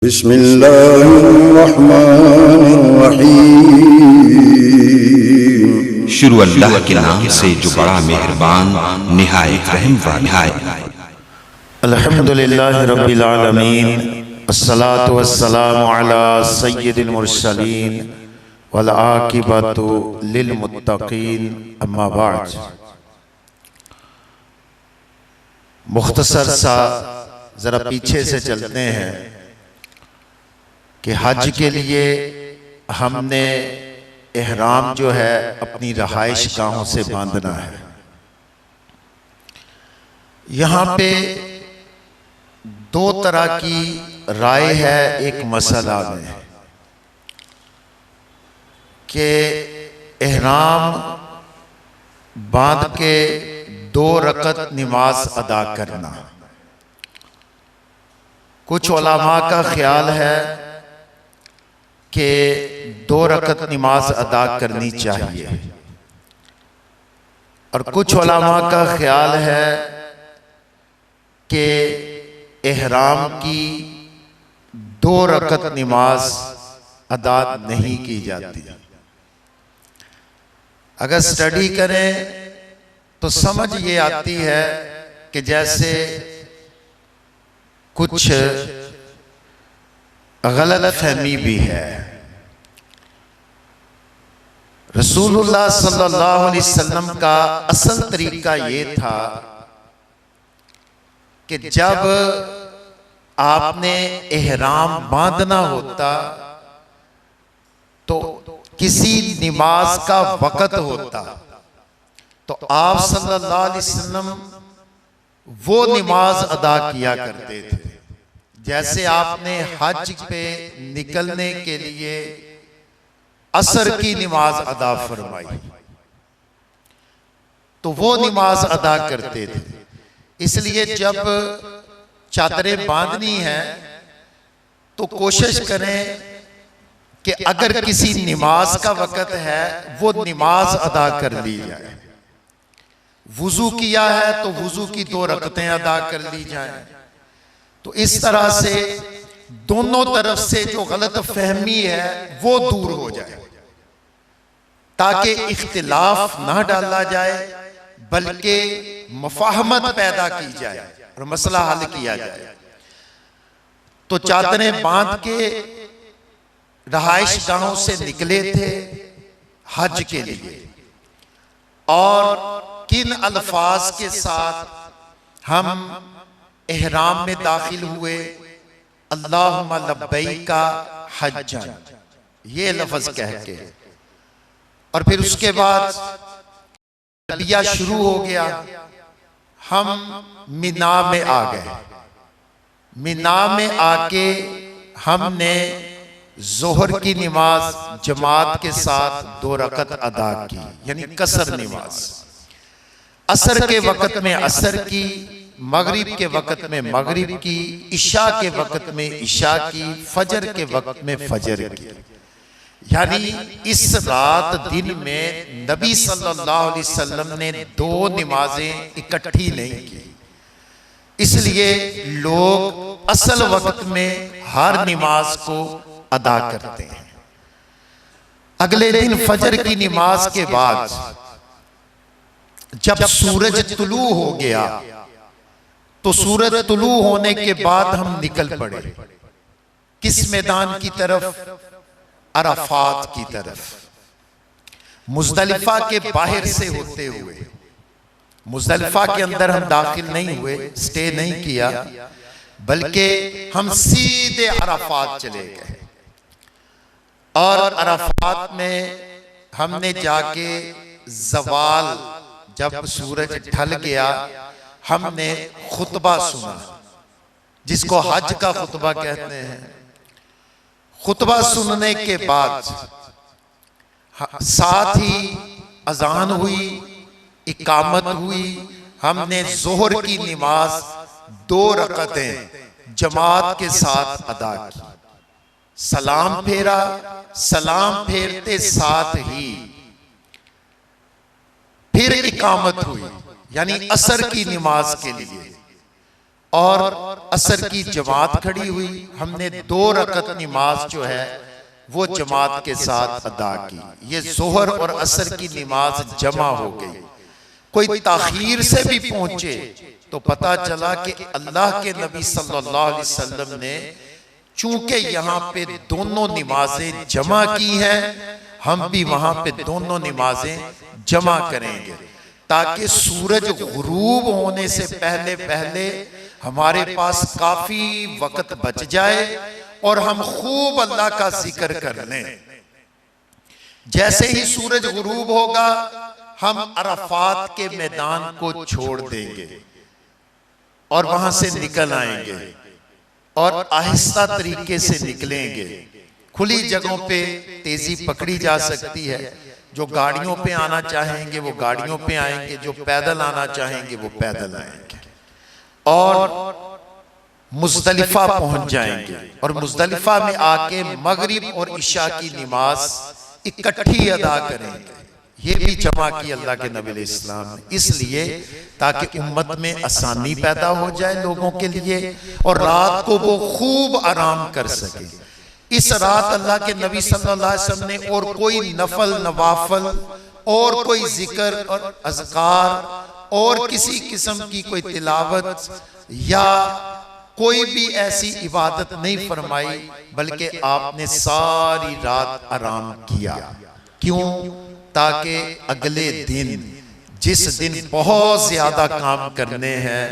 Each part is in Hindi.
बिस्मिल्लाहिर्रहमानिर्रहीम। शुरू अल्लाह के नाम से जो बड़ा मेहरबान निहायत रहम वाला है। अल्हम्दुलिल्लाहि रब्बिल आलमीन, अस्सलातु वस्सलामु अला सय्यिदिल मुरसलीन वल आकिबतु लिल मुत्तकीन, अम्मा बाद। मुख्तसर सा जरा पीछे से चलते हैं कि हज के लिए हमने एहराम जो है अपनी रहाइश गाहों से बांधना है। यहाँ पे दो तरह की राय है एक मसला में कि एहराम बांध के 2 रकत नमाज अदा करना। कुछ उलमा का ख्याल है कि 2 रकत नमाज अदा करनी चाहिए और कुछ उलमा का ख्याल है कि एहराम की 2 रकत नमाज अदा नहीं की जाती। अगर स्टडी करें तो समझ ये आती है कि जैसे कुछ गलत फहमी भी है। रसूलुल्लाह सल्लल्लाहु अलैहि वसल्लम का असल तरीका ये था कि जब आपने एहराम बांधना होता तो किसी नमाज का वक़्त होता तो आप सल्लल्लाहु अलैहि वसल्लम वो नमाज अदा किया करते थे। जैसे आपने हज पे निकलने के लिए असर की नमाज अदा फरमाई तो वो नमाज अदा करते थे। इसलिए जब चादरें बांधनी है तो कोशिश करें कि अगर किसी नमाज का वक़्त है वो नमाज अदा कर ली जाए। वुजू किया है तो वुजू की 2 रकतें अदा कर ली जाए। तो इस तरह से दोनों तरफ से जो गलत फहमी है वो दूर हो जाए ताकि इख्तिलाफ ना डाला जाए बल्कि मुफाहमत पैदा की जाए और मसला हल किया जाए। तो चादरें बांध के रहाइश गाहों से निकले थे हज के लिए और किन अल्फाज के साथ हम एहराम में दाखिल हुए, अल्लाहुम्मा लब्बैका हज्जन, ये लफ्ज कह के, और फिर उसके बाद तलबिया शुरू हो गया। हम मिना में आ गए। मिना में आके हमने जोहर की नमाज जमात के साथ 2 रकत अदा की, यानी कसर नमाज। असर के वक़्त में असर की, मगरिब के वक़्त में मगरिब की, इशा के वक़्त में इशा की, फजर के वक़्त में फजर की। यानी इस रात दिन में नबी सल्लल्लाहु अलैहि वसल्लम ने 2 नमाजें इकट्ठी नहीं की। इसलिए लोग असल वक़्त में हर नमाज को अदा करते हैं। अगले दिन फजर की नमाज के बाद जब सूरज तुलू हो गया तो सूरज तुलू होने के बाद हम निकल पड़े। किस मैदान की तरफ? अराफात की तरफ। मुज़दलिफा के बाहर से होते हुए, मुज़दलिफा के अंदर हम दाखिल नहीं हुए, स्टे नहीं किया, बल्कि हम सीधे अराफात चले गए। और अराफात में हमने जाके ज़वाल, जब सूरज ढल गया, हमने खुतबा सुना, जिसको हज का खुतबा कहते हैं। खुतबा सुनने के बाद साथ ही अजान हुई, इकामत हुई। हमने जोहर की नमाज 2 रकतें जमात के साथ अदा की, सलाम फेरा। सलाम फेरते साथ ही फिर इकामत हुई, यानी असर की नमाज के लिए। और असर की जमात खड़ी हुई। हमने 2 रकत नमाज जो है वो जमात के साथ अदा की। ये जोहर और असर की नमाज जमा हो गई। कोई ताखीर से भी पहुंचे तो पता चला कि अल्लाह के नबी सल्लल्लाहु अलैहि वसल्लम ने चूंकि यहाँ पे दोनों नमाजें जमा की हैं, हम भी वहां पे दोनों नमाजें जमा करेंगे ताकि सूरज गुरूब होने से पहले पहले हमारे पास काफी वक्त बच जाए और हम खूब अल्लाह का जिक्र कर लें। जैसे ही सूरज गुरूब होगा हम अरफात के मैदान को छोड़ देंगे और वहां से निकल आएंगे और आहिस्ता तरीके से निकलेंगे। खुली जगहों पे तेजी पकड़ी जा सकती है। जो गाड़ियों पे आना चाहेंगे वो गाड़ियों पे आएंगे, जो पैदल आना चाहेंगे वो पैदल आएंगे और मुज़दलिफा पहुंच जाएंगे और मुज़दलिफा में आके मगरिब और इशा की नमाज इकट्ठी अदा करेंगे। ये भी जमा की अल्लाह के नबी इस्लाम ने, इसलिए ताकि उम्मत में आसानी पैदा हो जाए लोगों के लिए और रात को वो खूब आराम कर सके। इस रात अल्लाह के नबी सल्लल्लाहु अलैहि वसल्लम ने और कोई नफल नवाफल और कोई जिक्र और अज़कार और किसी किस्म की कोई तिलावत या कोई भी ऐसी इबादत नहीं फरमाई, बल्कि आपने सारी रात आराम किया। क्यों? ताकि अगले दिन जिस दिन बहुत ज्यादा काम करने हैं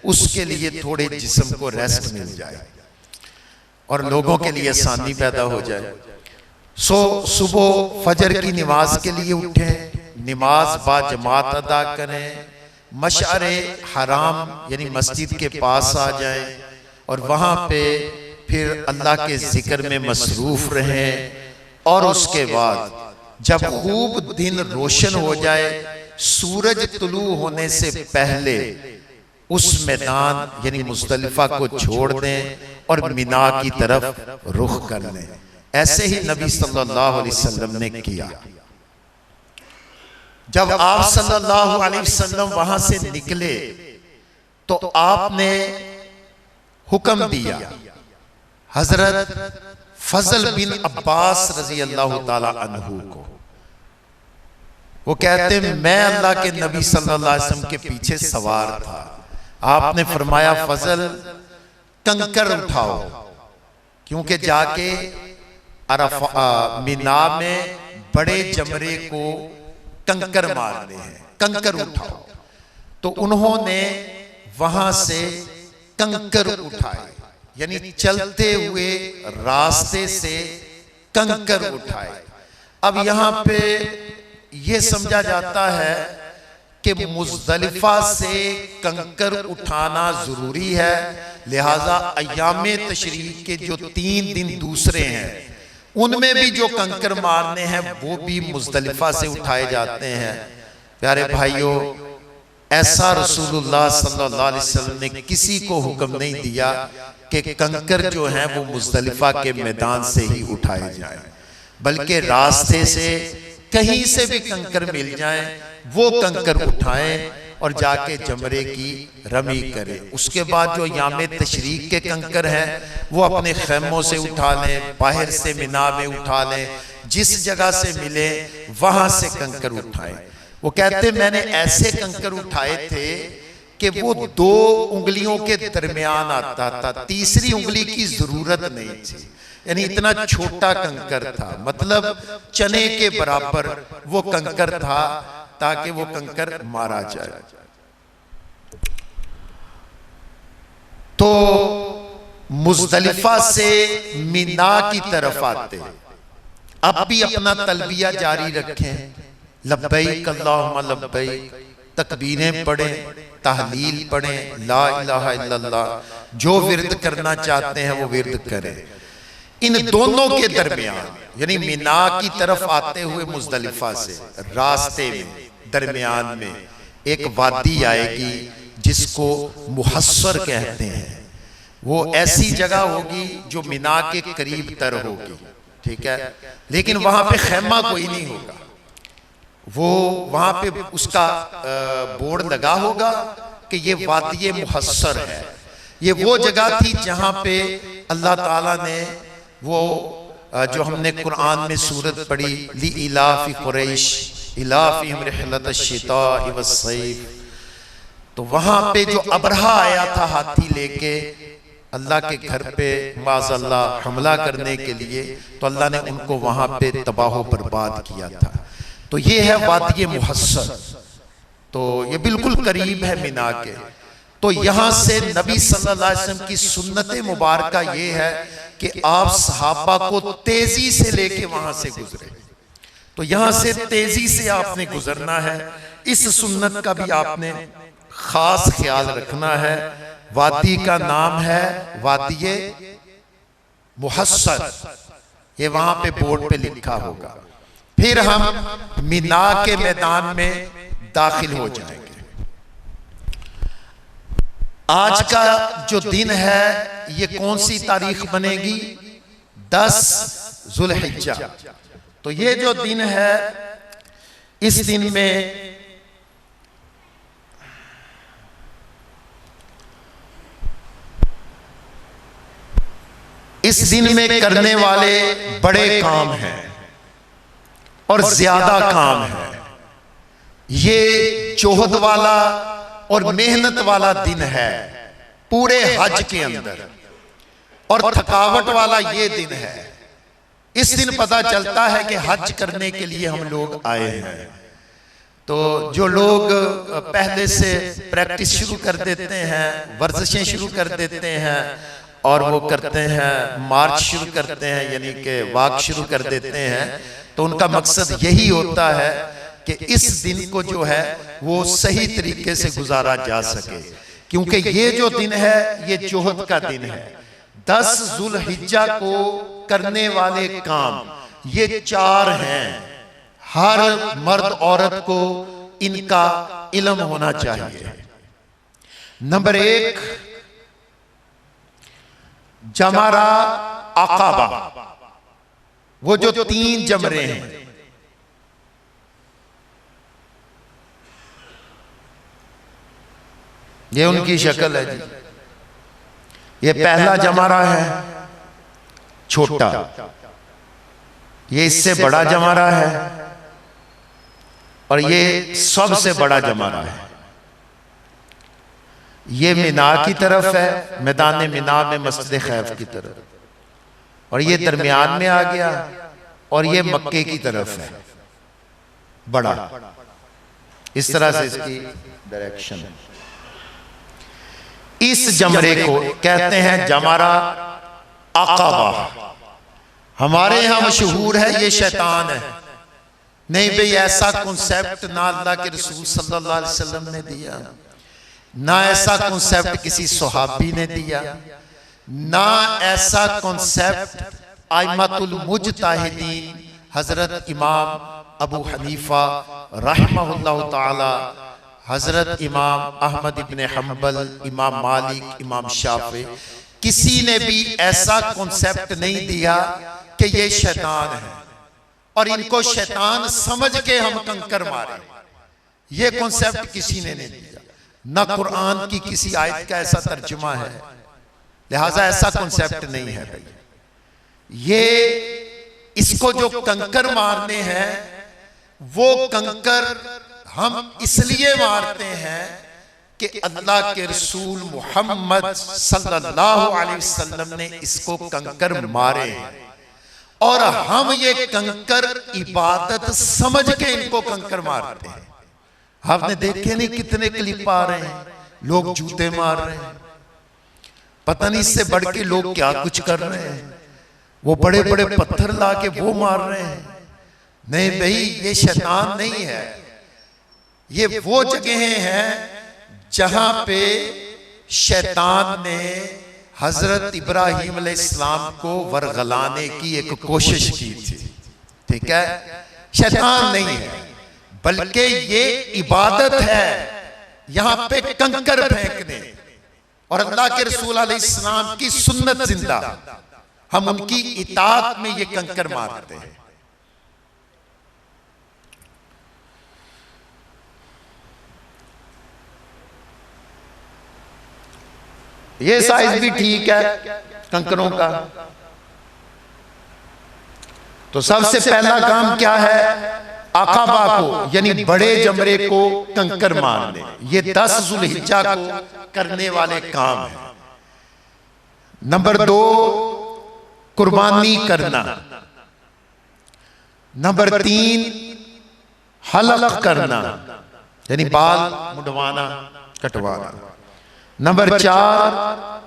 उसके लिए थोड़े जिस्म को रेस्ट मिल जाए और लोगों के लिए आसानी पैदा हो जाए। सुबह फजर की नमाज के लिए उठें, नमाज बा जमात अदा करें, मशअरे हराम यानी मस्जिद के पास आ जाएं और वहां पे फिर अल्लाह के जिक्र में मसरूफ रहें और उसके बाद जब खूब दिन रोशन हो जाए, सूरज तुलू होने से पहले उस मैदान यानी मुज़दलिफा को छोड़ दें और मिना की तरफ रुख कर लें। ऐसे ही नबी सल्लल्लाहु अलैहि वसल्लम ने किया। जब आप सल्लल्लाहु अलैहि वसल्लम वहां से निकले तो आपने हुक्म दिया हजरत फजल बिन अब्बास रजी अल्लाह ताला अन्हु को। वो कहते हैं मैं अल्लाह के नबी सल्लल्लाहु अलैहि वसल्लम के पीछे सवार था। आपने फरमाया फजल कंकर उठाओ, क्योंकि जाके मिना में बड़े जमरे को कंकर मारने हैं, कंकर उठाओ। तो उन्होंने वहां से कंकर उठाए, यानी चलते हुए रास्ते से कंकर उठाए। अब यहाँ पे ये समझा जाता है कि मुज़दलिफा से कंकर उठाना जरूरी है, लिहाजा अय्यामे तशरीक के जो 3 दिन दूसरे हैं उनमें भी जो कंकर मारने हैं वो भी मुज़दलिफा से उठाए जाते हैं। प्यारे भाइयों, ऐसा रसूलुल्लाह सल्लल्लाहु अलैहि वसल्लम ने किसी को हुक्म नहीं दिया कि कंकर जो हैं वो मुज़दलिफा के मैदान से ही उठाए जाएं, बल्कि रास्ते से कहीं से भी कंकर मिल जाएं वो कंकर उठाएं और जाके जमरे की रमी करें। उसके बाद जो यामे तशरीक के कंकर हैं वो अपने खैमों से उठा लें, बाहर से मिना में उठा लें, जिस जगह से मिले वहां से कंकर उठाएं। वो कहते मैंने ऐसे कंकर उठाए थे कि वो 2 उंगलियों के दरमियान आता था, तीसरी उंगली की जरूरत नहीं थी, यानी इतना छोटा कंकर था, मतलब चने के बराबर वो कंकर था ताकि वो कंकर मारा जाए। तो मुज़दलिफा से मिना की तरफ आते अब भी अपना तलबिया जारी रखें, लब्बैक अल्लाहुम्मा लब्बैक, तकबीरें पढ़ें, तहलील पढ़ें, ला इलाहा इल्लल्लाह, जो विर्द करना चाहते हैं वो विर्द करें। इन दोनों के दरमियान यानी मिना की तरफ आते हुए मुज़दलिफा से रास्ते में दरमियान में एक वादी आएगी जिसको मुहस्सर कहते हैं। वो ऐसी जगह होगी जो मिना के करीब तर होगी, ठीक है, लेकिन वहां पे खैमा कोई नहीं होगा। वो वहां पे उसका बोर्ड लगा होगा कि ये वादी मुहस्सर है, ये वो जगह थी जहां पे अल्लाह ताला ने वो जो हमने कुरान में सूरत पढ़ी, ली इलाफी कुरैश इलाफिहिम रिहलत अश-शिता'i वस-सैफ, तो वहां पे जो अबरहा आया था हाथी लेके अल्लाह के घर पे माज़अल्लाह हमला करने के लिए, तो अल्लाह ने उनको वहां पे तबाह बर्बाद किया था। तो ये है वादी मुहस्सर, तो ये बिल्कुल करीब है मिना के। तो यहां से नबी सल्लल्लाहु अलैहि वसल्लम की सुन्नत मुबारका ये है कि आप सहाबा को तेजी से लेके वहां से गुजरे। तो यहां से तेजी से आपने गुजरना है, इस सुन्नत का भी आपने खास ख्याल रखना है। वादी का नाम है वादी मुहस्सर, ये वहां पे बोर्ड पे लिखा होगा। फिर हम मिना के मैदान में दाखिल हो जाएंगे। आज का जो दिन है ये कौन सी तारीख बनेगी? 10 ज़ुल्हिज्जा। तो ये जो दिन है, इस दिन में करने वाले बड़े काम हैं और ज्यादा काम है। ये जोहद वाला और मेहनत वाला दिन है पूरे हज के अंदर, और थकावट वाला ये दिन है। इस दिन पता चलता है कि हज करने के लिए हम लोग आए हैं। तो जो लोग पहले से प्रैक्टिस शुरू कर देते हैं, वर्जिशें शुरू कर देते हैं, और वो करते हैं मार्च शुरू करते हैं, यानी कि वॉक शुरू कर देते हैं, तो उनका मकसद यही होता है कि इस दिन को जो है वो सही तरीके से गुजारा जा सके, क्योंकि ये जो दिन है ये जोहद का दिन है। 10 ज़ुल्हिज्जा को करने वाले काम ये 4 हैं। हर मर्द औरत को इनका इल्म होना चाहिए। नंबर 1, जमरा अक़बा, वो जो 3 जमरे हैं। ये उनकी शक्ल है जी। ये पहला जमरा है छोटा, ये इससे बड़ा जमरा है, और ये सबसे बड़ा जमरा है। ये मिना की तरफ है, मैदान मिना में मस्जिद खैफ की तरफ, और ये दरमियान में आ गया, और ये मक्के की तरफ है बड़ा। इस तरह से इसकी डायरेक्शन। इस जमरे को कहते हैं जमरा अक़बा। हमारे यहां मशहूर है ये शैतान है। नहीं भाई, ऐसा कॉन्सेप्ट ना अल्लाह के रसूल सल्लल्लाहु अलैहि वसल्लम ने दिया, ना ऐसा कॉन्सेप्ट किसी सहाबी ने दिया, ना ऐसा कॉन्सेप्ट आइमतुल मुजतहिदीन हजरत इमाम अबू हनीफा रहमहुल्लाह ताला, हजरत इमाम अहमद इब्ने हम्बल, इमाम मालिक, इमाम शाफी, किसी ने भी ऐसा कॉन्सेप्ट नहीं दिया कि ये शैतान है और इनको शैतान समझ के हम कंकर मारे। ये कॉन्सेप्ट किसी ने नहीं दिया, ना कुरान की किसी आयत का ऐसा तर्जुमा है, लिहाजा ऐसा कॉन्सेप्ट नहीं है भाई। ये इसको जो कंकर मारने हैं वो कंकर हम इसलिए मारते हैं कि अल्लाह के रसूल मोहम्मद सल्लल्लाहु अलैहि वसल्लम ने इसको कंकर मारे, और हम ये कंकर इबादत समझ के इनको कंकर मारते हैं। आपने देखे नहीं कितने क्लिप आ रहे हैं, लोग जूते मार रहे हैं, पता नहीं इससे बढ़ के लोग क्या कुछ कर रहे हैं। वो बड़े बड़े पत्थर ला के वो मार रहे हैं। नहीं भाई, ये शैतान नहीं है, ये वो जगह हैं जहां पे शैतान ने हजरत इब्राहिम अलैहिस्सलाम को वरगलाने की एक कोशिश की थी। ठीक है, शैतान नहीं है, बल्कि ये इबादत है यहां पे कंकर फेंकने, और अल्लाह के रसूल अलैहिस्सलाम की सुन्नत जिंदा, हम उनकी इताअत में ये कंकर मारते हैं। ये साइज भी ठीक है कंकरों का। तो सबसे पहला काम क्या है? अकाबा को यानी बड़े जमरे को कंकर मारने। ये 10 जुल्हिज्जा को करने वाले काम है। नंबर 2 कुर्बानी करना। नंबर 3 हलक करना यानी बाल मुंडवाना कटवाना। नंबर 4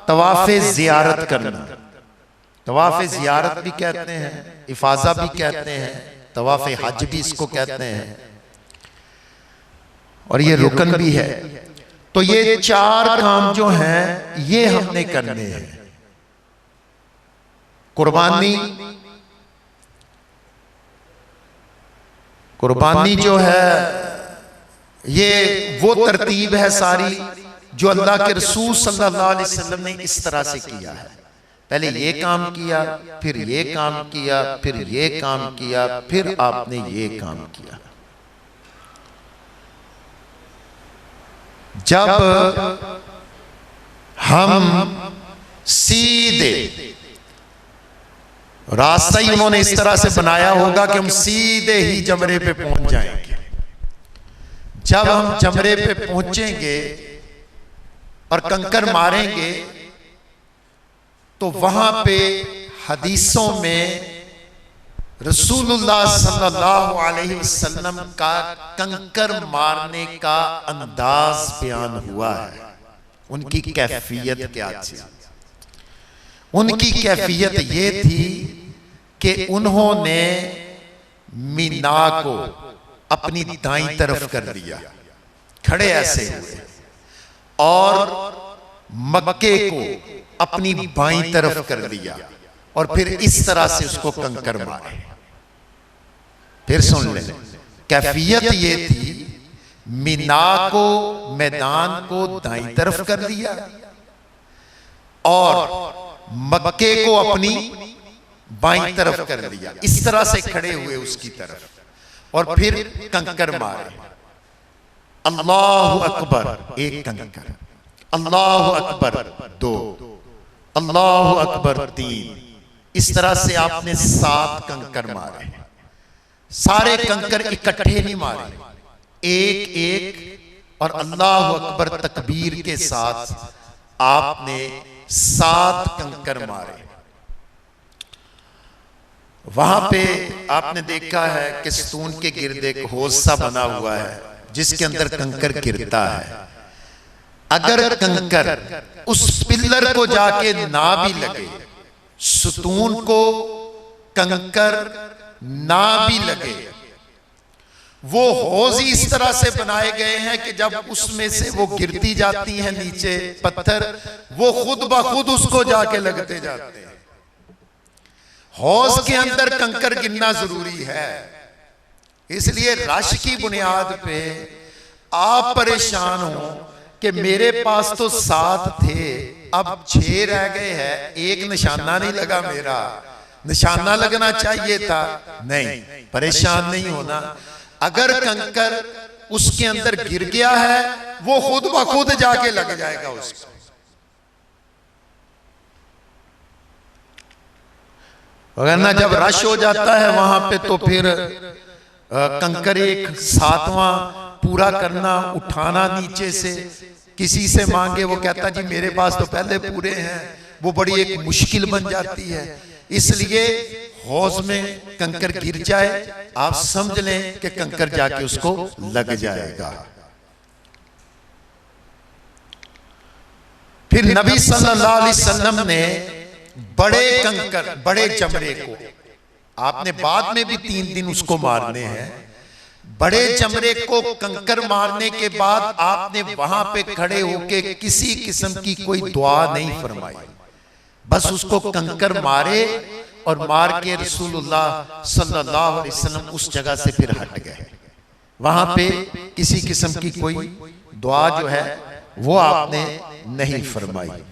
तवाफ़े ज़ियारत करना। तवाफ़े ज़ियारत भी कहते हैं, इफाज़ा भी कहते हैं, तवाफ़े हज भी इसको कहते हैं, और ये रुकन भी है। तो ये 4 काम जो हैं ये हमने करने हैं। कुर्बानी जो है ये वो तरतीब है सारी जो अल्लाह के रसूल सल्लल्लाहु अलैहि वसल्लम ने इस तरह से किया है। पहले ये काम किया, फिर ये काम किया, फिर ये काम किया, फिर आपने ये काम किया। जब हम सीधे रास्ता ही उन्होंने इस तरह से बनाया होगा कि हम सीधे ही जमरे पे पहुंच जाएंगे। जब हम जमरे पे पहुंचेंगे और कंकर मारेंगे तो वहां पे हदीसों में रसूलुल्लाह सल्लल्लाहु अलैहि वसल्लम का कंकर मारने का अंदाज बयान हुआ है। उनकी कैफियत क्या थी? उनकी कैफियत ये थी कि उन्होंने मीना को अपनी दाईं तरफ कर दिया, खड़े ऐसे हुए, और मक्के को अपनी बाईं तरफ कर दिया, और फिर इस तरह से उसको कंकर मारे। फिर सुन ले, कैफियत ये थी, मीना को, मैदान को दाईं तरफ कर दिया और मक्के को अपनी बाईं तरफ कर दिया, इस तरह से खड़े हुए उसकी तरफ, और फिर कंकर मारे। अल्लाहु अकबर 1 कंकर, अल्लाहु अकबर 2, अल्लाहु अकबर 3, इस तरह से आपने 7 कंकर मारे। सारे कंकर इकट्ठे नहीं मारे, एक एक, और अल्लाहु अकबर तकबीर के साथ आपने 7 कंकर मारे। वहां पे आपने देखा है कि स्तून के गिर्द एक हौज सा बना हुआ है जिसके अंदर कंकर गिरता है। अगर कंकर उस पिल्लर को जाके ना भी लगे, स्तून को कंकर ना भी लगे, वो हौज ही इस तरह से बनाए गए हैं कि जब उसमें से वो गिरती जाती हैं नीचे पत्थर, वो खुद ब खुद उसको जाके लगते जाते हैं। हौज के अंदर कंकर गिनना जरूरी है। इसलिए रश की बुनियाद पे आप परेशान हो कि मेरे पास तो 7 थे, अब 6 रह गए हैं, एक निशाना नहीं लगा, मेरा निशाना लगना चाहिए था। नहीं, परेशान नहीं होना। अगर कंकर उसके अंदर गिर गया है, वो खुद ब खुद जाके लग जाएगा उसको। वरना जब रश हो जाता है वहां पे तो फिर कंकर एक 7वां पूरा करना, उठाना नीचे से, किसी से मांगे, वो कहता जी मेरे पास तो पहले पूरे हैं, वो बड़ी एक मुश्किल बन जाती है। इसलिए हौज में कंकर गिर जाए, आप समझ लें कि कंकर जाके उसको लग जाएगा। फिर नबी सल्लल्लाहु अलैहि वसल्लम ने बड़े कंकर, बड़े जमरे को, आपने बाद में भी 3 दिन उसको मारने हैं, बड़े जमरे को कंकर मारने के बाद आपने वहां पे खड़े होके किसी किस्म की कोई दुआ नहीं फरमाई, बस उसको कंकर मारे और मार के रसूलुल्लाह सल्लल्लाहु अलैहि वसल्लम उस जगह से फिर हट गए। वहां पे किसी किस्म की कोई दुआ जो है वो आपने नहीं फरमाई।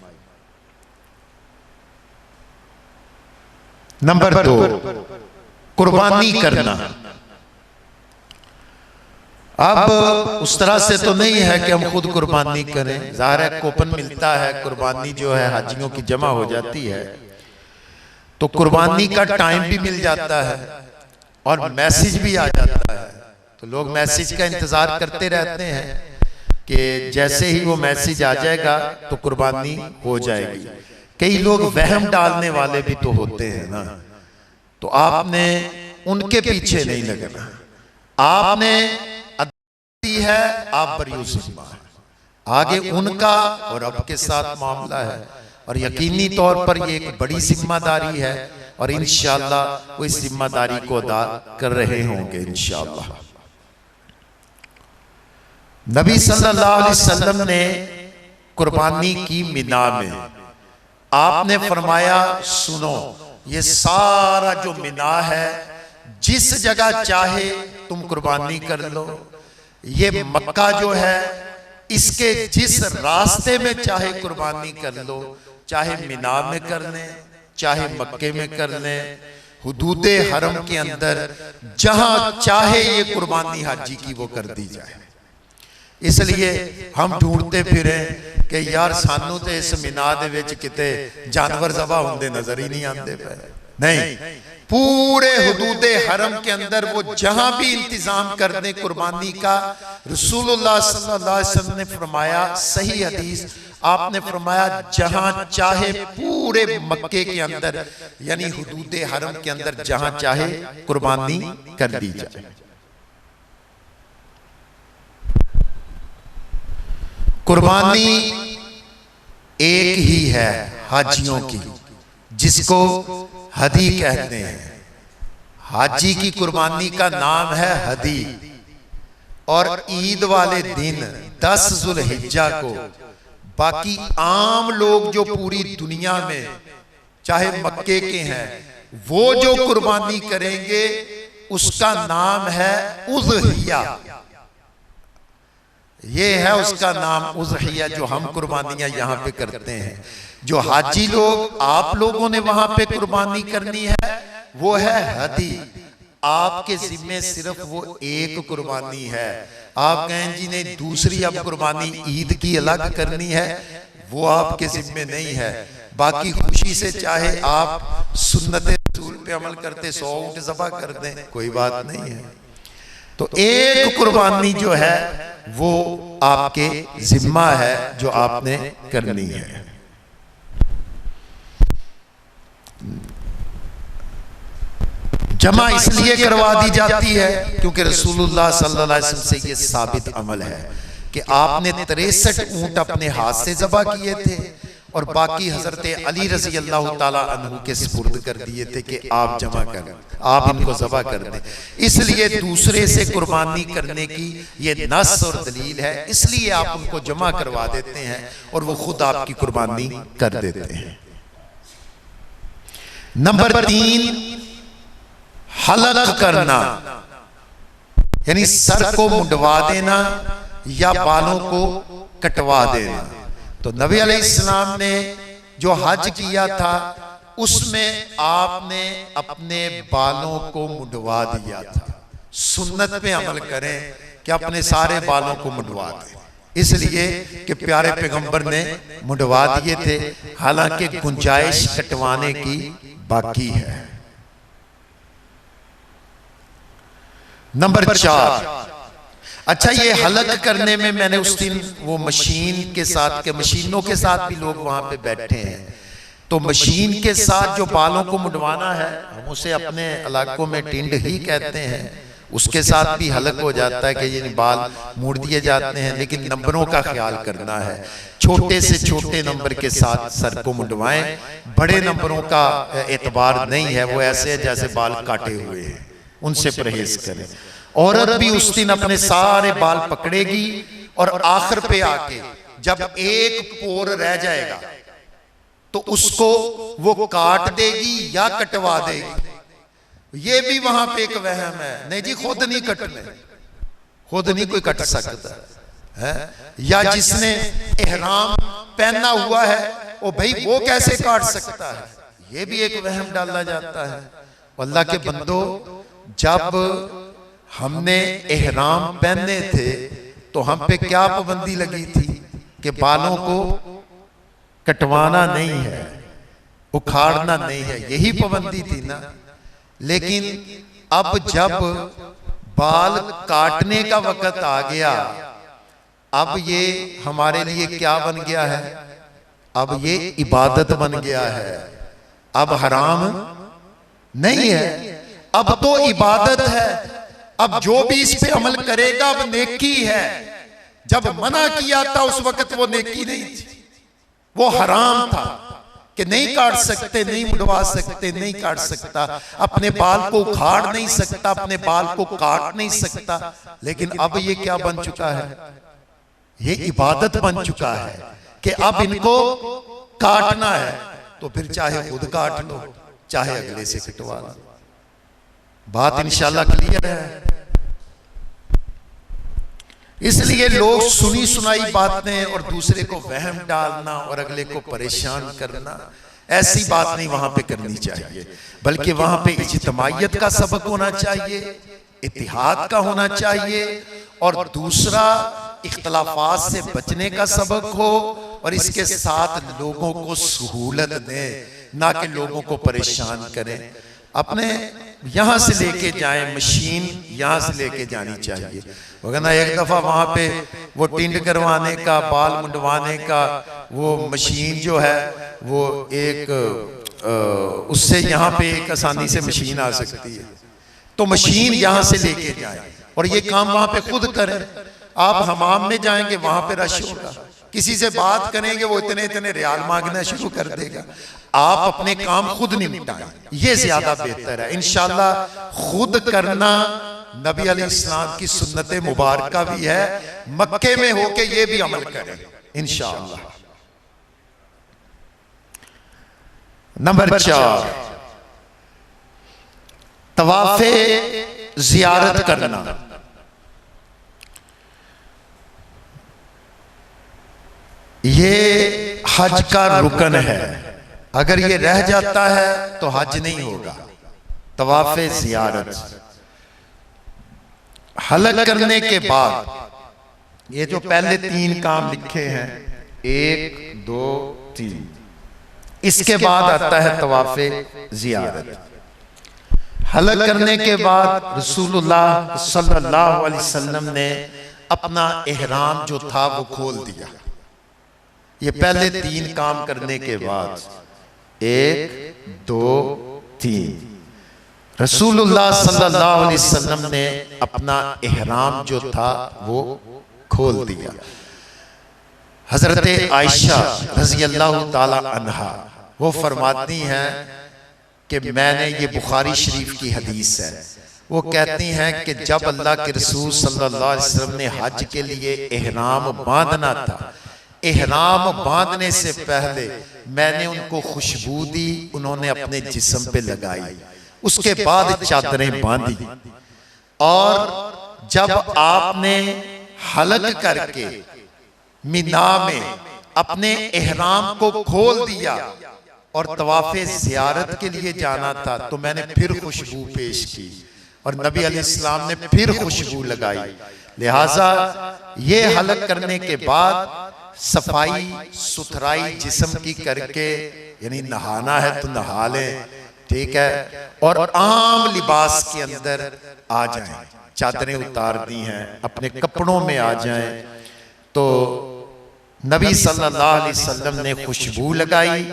नंबर 2, कुर्बानी करना। अब उस तरह से तो नहीं है कि हम खुद कुर्बानी करें, ज़ाहिर है कूपन मिलता है, कुर्बानी जो है हाजियों की जमा हो जाती है, तो कुर्बानी का टाइम भी मिल जाता है और मैसेज भी आ जाता है। तो लोग मैसेज का इंतजार करते रहते हैं कि जैसे ही वो मैसेज आ जाएगा तो कुर्बानी हो जाएगी। कई लोग वहम डालने वाले भी तो होते हैं ना, तो आपने उनके पीछे नहीं लगना, आपने है आप बरियुज़िम्मा है, आगे उनका और रब के साथ मामला है और यकीनी तौर पर ये एक बड़ी जिम्मेदारी है और इंशाअल्लाह वो इस जिम्मेदारी को अदा कर रहे होंगे इंशाअल्लाह। नबी सल्लल्लाहु अलैहि वसल्लम ने कुर्बानी की मिना में आपने फरमाया सुनो, ये सारा जो मिना है जिस जगह चाहे तुम कुर्बानी कर लो, ये मक्का जो है इसके जिस रास्ते में चाहे कुर्बानी कर लो, चाहे मिना में कर लें चाहे मक्के में कर लें, हुदूदे हरम के अंदर जहां चाहे ये कुर्बानी हाजी की वो कर दी जाए। इसलिए हम ढूंढते फिरे कि यार सानू तो इस मिना दे विच किते जानवर ज़बा होंदे नजर ही नहीं आते पे। नहीं, पूरे हुदूदे हरम के अंदर वो जहां भी इंतजाम कर दे कुर्बानी का, रसूलुल्लाह सल्लल्लाहु अलैहि वसल्लम ने फरमाया, सही हदीस आपने फरमाया जहां चाहे पूरे मक्के के अंदर यानी हुदूदे हरम के अंदर जहां चाहे कुर्बानी कर दी जाए। कुर्बानी एक ही है हाजियों की, जिसको हदी कहते हैं। हाजी की कुर्बानी का नाम है हदी और ईद वाले दिन 10 जुल्हिज्जा को बाकी आम लोग जो पूरी दुनिया में चाहे मक्के के हैं वो जो कुर्बानी करेंगे उसका नाम है उज़हिया। ये है उसका नाम उज़हिया, जो हम कुर्बानियां यहाँ पे करते हैं। जो हाजी लोग आप लोगों ने वहां पे कुर्बानी करनी है वो है हदी। आपके जिम्मे सिर्फ वो एक कुर्बानी है। आप कहें जी ने दूसरी अब कुर्बानी ईद की अलग करनी है, वो आपके जिम्मे नहीं है। बाकी खुशी से चाहे आप सुन्नत रसूल पे अमल करते 100 ऊंट ज़बा कर दें, कोई बात नहीं है। तो एक कुर्बानी जो है वो आपके जिम्मा है जो आपने करनी है। जमा इसलिए करवा दी जाती है क्योंकि रसूलुल्लाह सल्लल्लाहु अलैहि वसल्लम से ये साबित अमल है कि आपने 63 ऊंट अपने हाथ से ज़बा किए थे और बाकी हजरत अली रज़ी अल्लाह ताला अन्हु के सुपुर्द कर दिए थे कि आप जमा कर, आप इनको ज़बा कर दें। इसलिए दूसरे से कुर्बानी करने की ये नस और दलील है, इसलिए आप उनको जमा करवा देते हैं और वो खुद आपकी कुर्बानी कर देते हैं। नंबर 3, हलक करना यानी सर को मुंडवा देना या बालों को कटवा देना। तो नबी अलैहिस्सलाम ने जो हज किया था उसमें आपने अपने बालों को मुंडवा दिया था। सुन्नत पे अमल करें कि अपने सारे बालों को मुंडवा दें, इसलिए कि प्यारे पैगंबर ने मुंडवा दिए थे, हालांकि गुंजाइश कटवाने की बाकी है। नंबर 4, अच्छा ये हलक करने में मैंने उस दिन वो मशीन के साथ के मशीनों के साथ भी लोग वहां पे बैठे हैं, तो मशीन के साथ जो बालों को मुंडवाना है हम उसे अपने इलाकों में टिंड ही कहते हैं, उसके साथ भी हलक हो जाता है कि ये बाल मोड़ दिए जाते हैं। लेकिन नंबरों का ख्याल करना है, छोटे से छोटे नंबर के साथ सर को मुंडवाएं, बड़े नंबरों का एतबार नहीं है, वो ऐसे है जैसे बाल काटे हुए हैं, उनसे परहेज करें। औरत भी उस दिन अपने सारे बाल पकड़ेगी और आखिर पे आके जब एक पोर रह जाएगा तो उसको वो काट देगी या कटवा देगी। ये भी वहां पे एक वहम है, नहीं जी खुद नहीं कटने, खुद नहीं कोई कट सकता है, या जिसने एहराम पहना हुआ है वो भाई वो कैसे काट सकता है, ये भी एक वहम डाला जाता है। अल्लाह के बंदो, जब हमने एहराम पहने थे तो हम पे क्या पाबंदी लगी थी कि बालों को कटवाना नहीं है, उखाड़ना नहीं है, यही पाबंदी थी ना। लेकिन अब जब बाल काटने का वक्त आ गया, अब ये हमारे लिए क्या बन गया है? अब ये इबादत बन गया है, अब हराम नहीं है, अब तो इबादत है। अब जो भी इस पे अमल करेगा अब नेकी है। जब मना किया था उस वक्त वो नेकी नहीं थी, वो हराम था कि नहीं काट सकते, नहीं मुड़वा सकते, नहीं काट सकता, अपने बाल को उखाड़ नहीं सकता, अपने बाल को काट नहीं सकता। लेकिन अब ये क्या बन चुका है? ये इबादत बन चुका है कि अब इनको काटना है तो फिर चाहे खुद काट लो, चाहे अगले से कटवा लो। बात इंशाल्लाह क्लियर है। इसलिए लोग सुनी सुनाई बातें और दूसरे को वहम डालना और अगले को परेशान करना, ऐसी बात नहीं वहां पे करनी चाहिए, बल्कि वहां पे इज्तिमाइयत का सबक होना चाहिए, इत्तिहाद का होना चाहिए, और दूसरा इख्तलाफात से बचने का सबक हो, और इसके साथ लोगों को सहूलत दें, ना कि लोगों को परेशान करें। अपने यहां से लेके जाएं, मशीन यहां से लेके जानी चाहिए। वरना एक दफा वहां पे वो टिंड करवाने का, बाल मुंडवाने का वो मशीन जो है वो एक उससे यहाँ पे एक आसानी से मशीन आ सकती है, तो मशीन यहाँ से लेके जाए और ये काम वहां पे खुद करें। आप हमाम में जाएंगे वहां पे रश होगा, किसी से बात करेंगे वो इतने इतने रियाल मांगना शुरू कर देगा। आप अपने काम खुद निपटाएं, ये ज्यादा बेहतर है। इंशाल्लाह खुद करना नबी अलैहिस्सलाम की सुन्नत मुबारका भी है, मक्के में होके ये भी अमल करें इंशाअल्लाह। नंबर 4, तवाफे जियारत करना। ये हज का रुकन है, अगर ये रह जाता है तो हज नहीं होगा। तवाफे जियारत हलक करने के बाद ये जो पहले 3 काम लिखे हैं, 1 2 3, इसके बाद आता है तवाफे जियारत। हलक करने के बाद रसूलुल्लाह सल्लल्लाहु अलैहि वसल्लम ने अपना इहराम जो था वो खोल दिया। ये पहले 3 काम करने के बाद 1 2 3 रसूलुल्लाह सल्लल्लाहु अलैहि वसल्लम ने अपना इहराम जो था वो खोल दिया। हजरत आयशा रज़ी अल्लाह ताला अन्हा वो फरमाती हैं कि मैंने, ये बुखारी शरीफ की हदीस है, वो कहती हैं कि जब अल्लाह के रसूल सल्लल्लाहु अलैहि वसल्लम ने हज के लिए इहराम बांधना था, इहराम बांधने से पहले मैंने उनको खुशबू दी, उन्होंने अपने जिस्म पे लगाई, उसके बाद चादरें बांधी, और जब आपने हलक करके मिना में अपने इहराम को खोल दिया और तवाफे ज़ियारत के लिए जाना था, तो मैंने फिर खुशबू पेश की और नबी अलैहिस्सलाम ने फिर खुशबू लगाई। लिहाजा ये हलक करने के बाद सफाई सुथराई जिस्म की करके, यानी नहाना है तो नहा लें, ठीक है, और आम लिबास के अंदर आ जाएं, चादरें उतार दी हैं, अपने कपड़ों में आ जाएं। तो नबी सल्लल्लाहु अलैहि वसल्लम ने खुशबू लगाई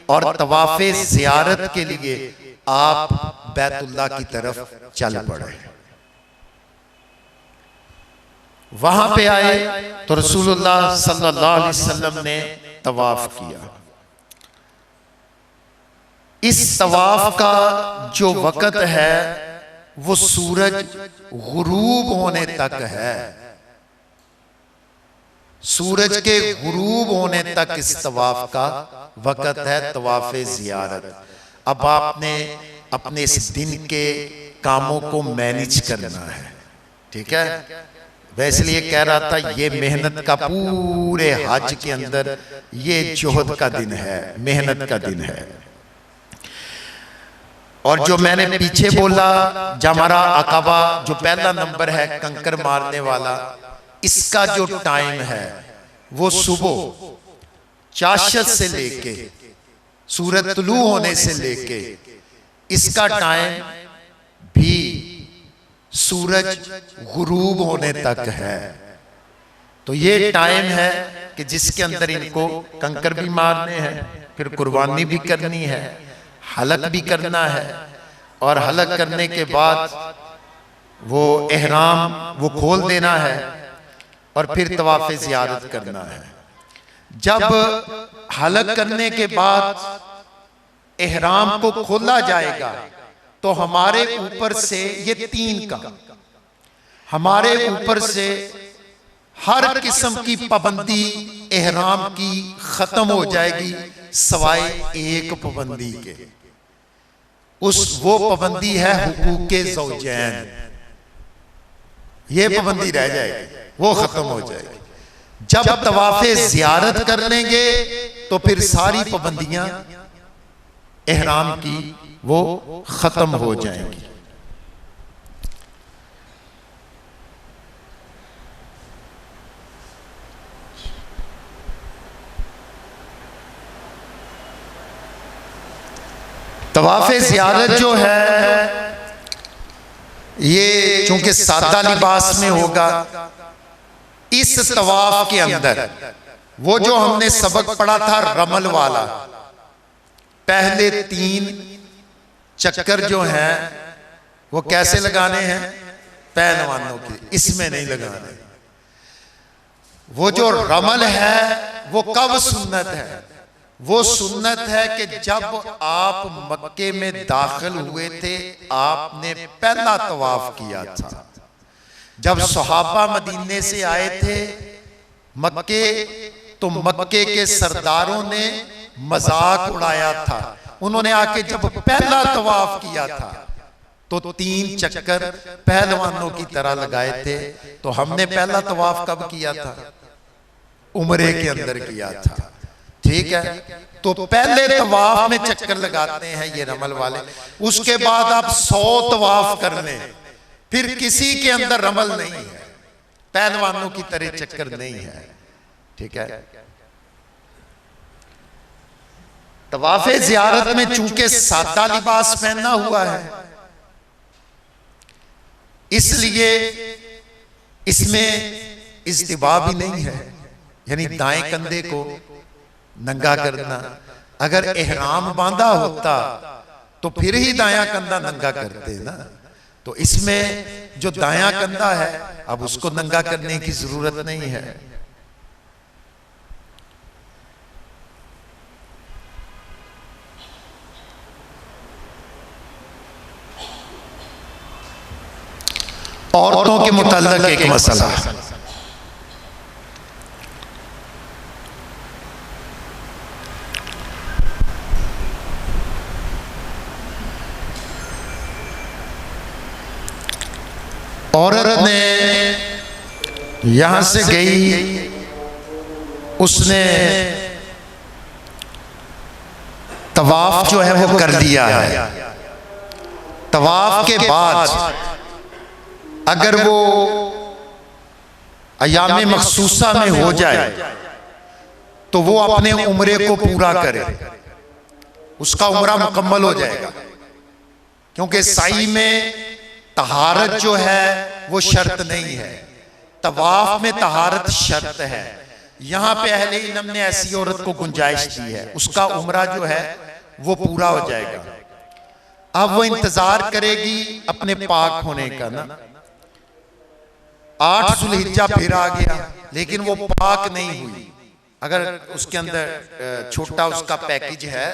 और तवाफे ज़ियारत के लिए आप बैतुल्लाह की तरफ चल पड़े। वहां पे आए तो रसूलुल्लाह सल्लल्लाहु अलैहि वसल्लम ने तवाफ किया। इस तवाफ का जो वक़्त है वो सूरज गुरूब होने तक है, सूरज के गुरूब होने तक इस तवाफ का वक़्त है, तवाफे ज़ियारत। अब आपने अपने इस दिन के कामों को मैनेज करना है, ठीक है। वैसे लिए कह रहा था ये मेहनत का, पूरे हज के अंदर ये जोहद का दिन है, मेहनत का दिन है। और जो मैंने पीछे बोला जमरा अकबा, जो पहला नंबर है कंकर मारने वाला, इसका जो टाइम है वो सुबह चाशत से लेके सूरज तुलू होने से लेके इसका टाइम भी सूरज गुरूब होने तक है। तो ये टाइम है कि जिसके अंदर इनको कंकर भी मारने हैं, फिर कुर्बानी भी करनी है, हलक भी करना है, और हलक करने के बाद वो एहराम वो खोल देना है और फिर तवाफ़े ज़ियारत करना है। जब हलक करने के बाद एहराम को खोला जाएगा तो हमारे ऊपर से ये 3 का हमारे ऊपर से हर किस्म की पाबंदी एहराम की खत्म हो जाएगी, सवाए एक पाबंदी के। वो पाबंदी है हुकूके ज़ौजैन, ये पाबंदी रह जाएगी, वो खत्म हो जाएगी। जब तवाफ़े ज़ियारत कर लेंगे तो फिर सारी पाबंदियां एहराम की वो खत्म हो जाएंगी। तवाफ़े ज़ियारत जो है ये चूंकि सादा लिबास में होगा, इस तवाफ के अंदर वो जो हमने सबक पढ़ा था रमल वाला, पहले 3 चक्कर जो हैं वो कैसे लगाने हैं पहलवानों के, इसमें नहीं लगाने। वो जो रमल है वो कब सुन्नत है? वो सुन्नत है कि जब आप मक्के में दाखिल हुए थे आपने पहला तवाफ किया था। जब सहाबा मदीने से आए थे मक्के, तो मक्के के सरदारों ने मजाक उड़ाया था। उन्होंने आके जब पहला तवाफ किया था तो 3 चक्कर पहलवानों की तरह लगाए थे। तो हमने पहला तवाफ कब किया था? उम्रे के अंदर किया था, ठीक है। तो पहले तवाफ में चक्कर लगाते हैं ये रमल वाले, उसके बाद आप 100 तवाफ कर लें, फिर किसी के अंदर रमल नहीं है, पहलवानों की तरह चक्कर नहीं है, ठीक है। तवाफ़े ज़ियारत में चूंकि सादा लिबास पहनना हुआ है, इसलिए इसमें इस्तिबा भी नहीं है, यानी दाएं कंधे को नंगा करना। अगर एहराम बांधा होता तो फिर ही दायां कंधा नंगा करते ना। तो इसमें जो दायां कंधा है अब उसको नंगा करने की जरूरत नहीं है। औरतों के मुताल्लिक एक मसला, औरत ने यहां से गई, उसने तवाफ जो है वो कर लिया है। तवाफ के बाद अगर वो अयामे मखसूसा में हो जाए तो वो अपने उम्रे को पूरा करे, उसका उम्रा मुकम्मल हो जाएगा। क्योंकि साई में तहारत जो है वो शर्त नहीं है, तवाफ में तहारत शर्त है। यहां पे अहले इल्म ने ऐसी औरत को गुंजाइश दी है, उसका उम्रा जो है वो पूरा हो जाएगा। अब वो इंतजार करेगी अपने पाक होने का ना। 8 ज़ुल्हिज्जा फिर आ गया लेकिन वो पाक नहीं हुई। अगर उसके अंदर छोटा उसका पैकेज है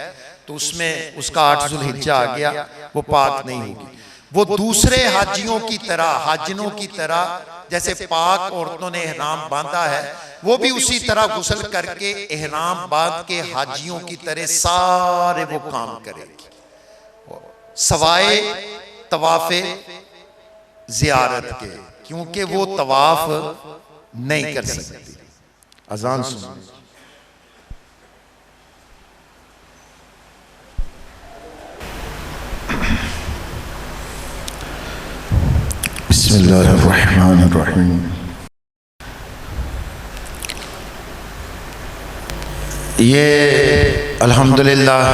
तो उसमें उसका 8 ज़ुल्हिज्जा आ गया, वो पाक नहीं होगी। वो दूसरे हाजियों की तरह, हाजिनों की तरह, जैसे पाक औरतों ने एहराम बांधा है वो भी उसी तरह गुस्ल करके एहराम बांध के हाजियों की तरह सारे वो काम करेगी, सवाए तवाफ़े ज़ियारत के, क्योंकि वो तवाफ नहीं कर सकती। अजान सुन। बिस्मिल्लाहिर्रहमानिर्रहीम। ये अल्हम्दुलिल्लाह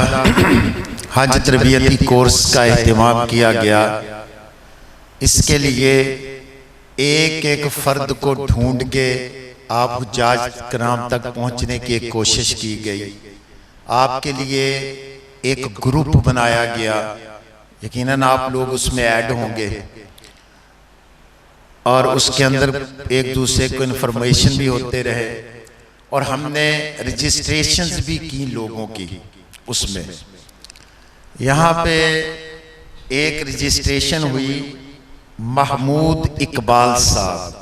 हज तरबियती कोर्स का एहतमाम किया गया। इसके लिए एक एक फ़र्द को ढूंढ के आप हुज्जाज कराम तक पहुंचने की एक कोशिश की गई। आपके लिए एक ग्रुप बनाया गया, यकीनन आप लोग उसमें ऐड होंगे और उसके अंदर एक दूसरे को इन्फॉर्मेशन भी होते रहे और हमने रजिस्ट्रेशंस भी की लोगों की। उसमें यहाँ पे एक रजिस्ट्रेशन हुई महमूद इकबाल साहब,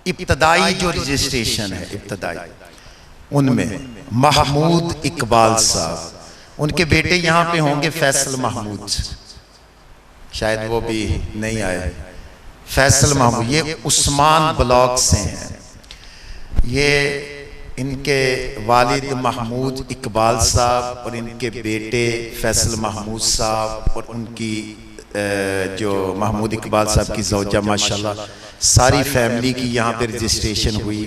इब्तदाई जो रजिस्ट्रेशन है इब्तदाई, उनमें महमूद इकबाल साहब, उनके बेटे यहाँ पे होंगे फैसल महमूद, शायद वो भी नहीं आए। फैसल महमूद ये उस्मान ब्लॉक से हैं। ये इनके वालिद महमूद इकबाल साहब और इनके बेटे फैसल महमूद साहब और उनकी जो महमूद इकबाल साहब की ज़ौजा, माशाल्लाह सारी फैमिली की यहाँ पे रजिस्ट्रेशन हुई।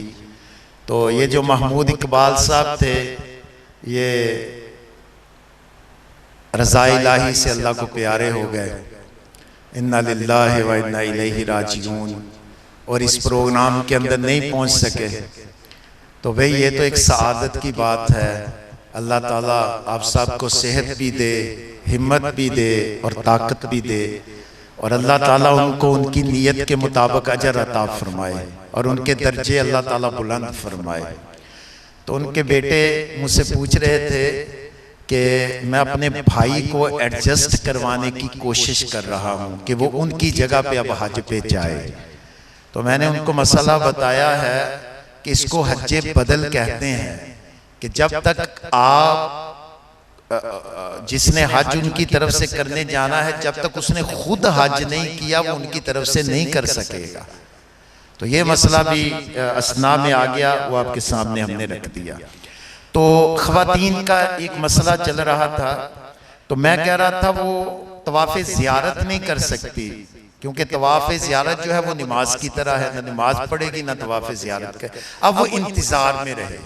तो ये जो महमूद इकबाल साहब थे, ये रज़ा इलाही से अल्लाह को प्यारे हो गए, इन्ना लिल्लाहि व इन्ना इलैहि राजिऊन, और इस प्रोग्राम के अंदर नहीं पहुँच सके। तो भाई ये तो एक सआदत की बात है। अल्लाह ताला आप सबको सेहत भी दे, हिम्मत भी दे और ताकत भी दे, और अल्लाह ताला उनको उनकी नीयत के मुताबिक अजर अता फरमाए और उनके दर्जे अल्लाह ताला बुलंद फरमाए। तो उनके बेटे मुझसे पूछ रहे थे कि मैं अपने भाई को एडजस्ट करवाने की कोशिश कर रहा हूँ कि वो उनकी जगह पे अब हज पे जाए। तो मैंने उनको मसला बताया है कि इसको हज्जे बदल कहते हैं, कि जब तक आप जिसने हज उनकी तरफ से करने जाना है, जब तक उसने खुद हज नहीं किया वो उनकी तरफ से नहीं कर सकेगा। तो ये मसला भी असना में आ गया, वो आपके सामने हमने रख दिया। तो ख़वातीन का एक मसला चल रहा था, तो मैं कह रहा था वो तवाफ़े ज़ियारत नहीं कर सकती, क्योंकि तवाफ़े ज़ियारत जो है वो नमाज की तरह है, ना नमाज पढ़ेगी ना तवाफ़े ज़ियारत का। अब वो इंतज़ार में रहे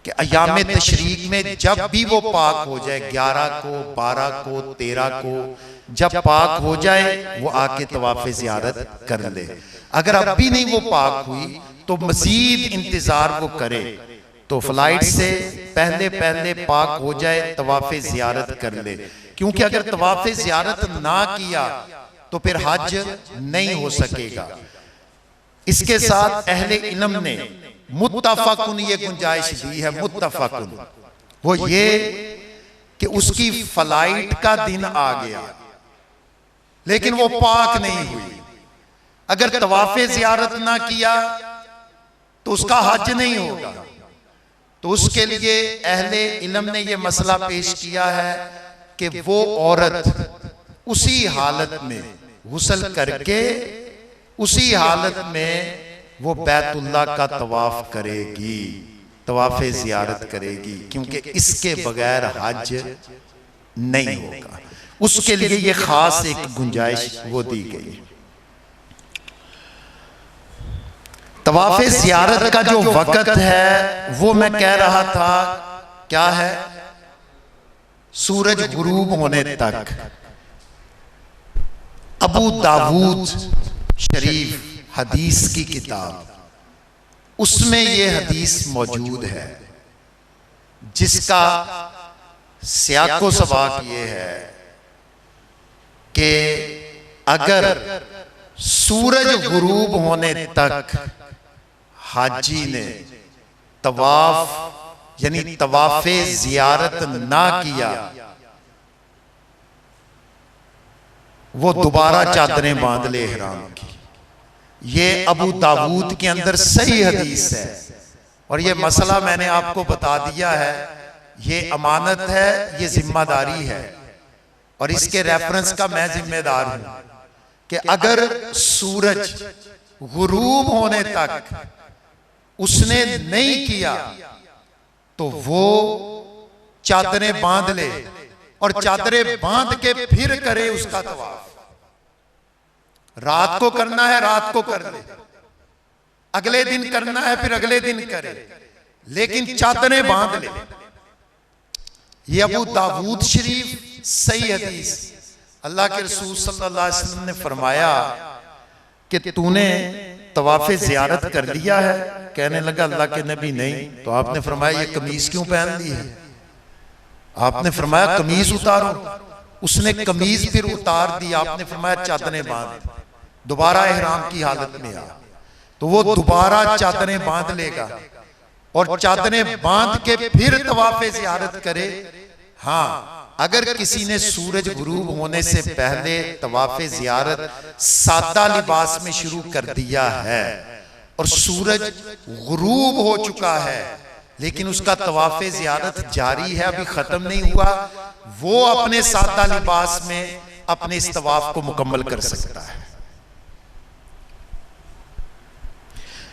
कि अयाम तशरीक में जब भी वो पाक हो जाए, 11 को, 12 को, 13 को, जब पाक हो जाए वो आके तवाफ़े ज़ियारत कर ले। अगर अब भी नहीं वो पाक हुई तो मज़ीद इंतज़ार वो करे, तो फ्लाइट से पहले पहले पाक हो जाए, तवाफ़े ज़ियारत कर ले। क्योंकि अगर तवाफ़े ज़ियारत ना किया तो फिर हज नहीं हो सकेगा। इसके साथ अहले इल्म ने मुत्तफ़क़ुन ये गुंजाइश दी है, मुत्तफ़क़ुन वो ये कि उसकी फ्लाइट का दिन आ गया लेकिन वो पाक नहीं हुई, अगर तवाफ़े ज़ियारत ना किया तो उसका हज नहीं होगा। तो उसके लिए अहले इल्म ने ये मसला पेश किया है कि वो औरत उसी हालत में गुस्ल करके उसी हालत में वो बैतुल्लाह का तवाफ करेगी, तवाफ़े ज़ियारत करेगी, क्योंकि इसके बगैर हज नहीं होगा। उसके लिए ये खास एक गुंजाइश वो दी गई। तवाफ़े ज़ियारत का जो वक़्त है वो मैं कह रहा था क्या है, सूरज गुरूब होने तक। अबू दाऊद शरीफ हदीस की किताब, उसमें ये हदीस मौजूद है जिसका सियाको सबाक ये है कि अगर सूरज गुरूब होने तक हाजी ने तवाफ यानी तवाफ़े ज़ियारत ना किया, वो दोबारा चादरें बांध ले इहराम की। ये अबू दाऊद के अंदर सही हदीस है और ये मसला मैंने आपको बता दिया है। ये अमानत है, ये जिम्मेदारी है और इसके रेफरेंस का मैं जिम्मेदार हूं कि अगर सूरज गुरूब होने तक उसने नहीं किया तो वो चादरें बांध ले और चादरें बांध के फिर करे उसका तवाफ। रात को करना है रात को कर ले, अगले दिन करना है फिर अगले दिन करे, लेकिन चादरें बांध ले। ये अबू दाऊद शरीफ सही हदीस, अल्लाह के रसूल सल्लल्लाहु अलैहि वसल्लम ने फरमाया कि तूने तवाफ़े ज़ियारत कर लिया है? कहने लगा अल्लाह के नबी नहीं। तो आपने फरमाया ये कमीज क्यों पहन ली है? आपने फरमाया कमीज उतारो। उसने कमीज फिर उतार दी। आपने फरमाया चादरें बांध, दोबारा इहराम की हालत में आ। तो वो दोबारा चादरें बांध लेगा और चादरें बांध के फिर तवाफ़े ज़ियारत करे। हाँ, अगर किसी ने सूरज गुरूब होने से पहले तवाफ़े ज़ियारत सादा लिबास में शुरू कर दिया है और सूरज गुरूब हो चुका है लेकिन उसका तवाफ़े ज़ियारत जारी है, अभी खत्म नहीं हुआ, वो अपने सादा लिबास में अपने इस तवाफ को मुकम्मल कर सकता है।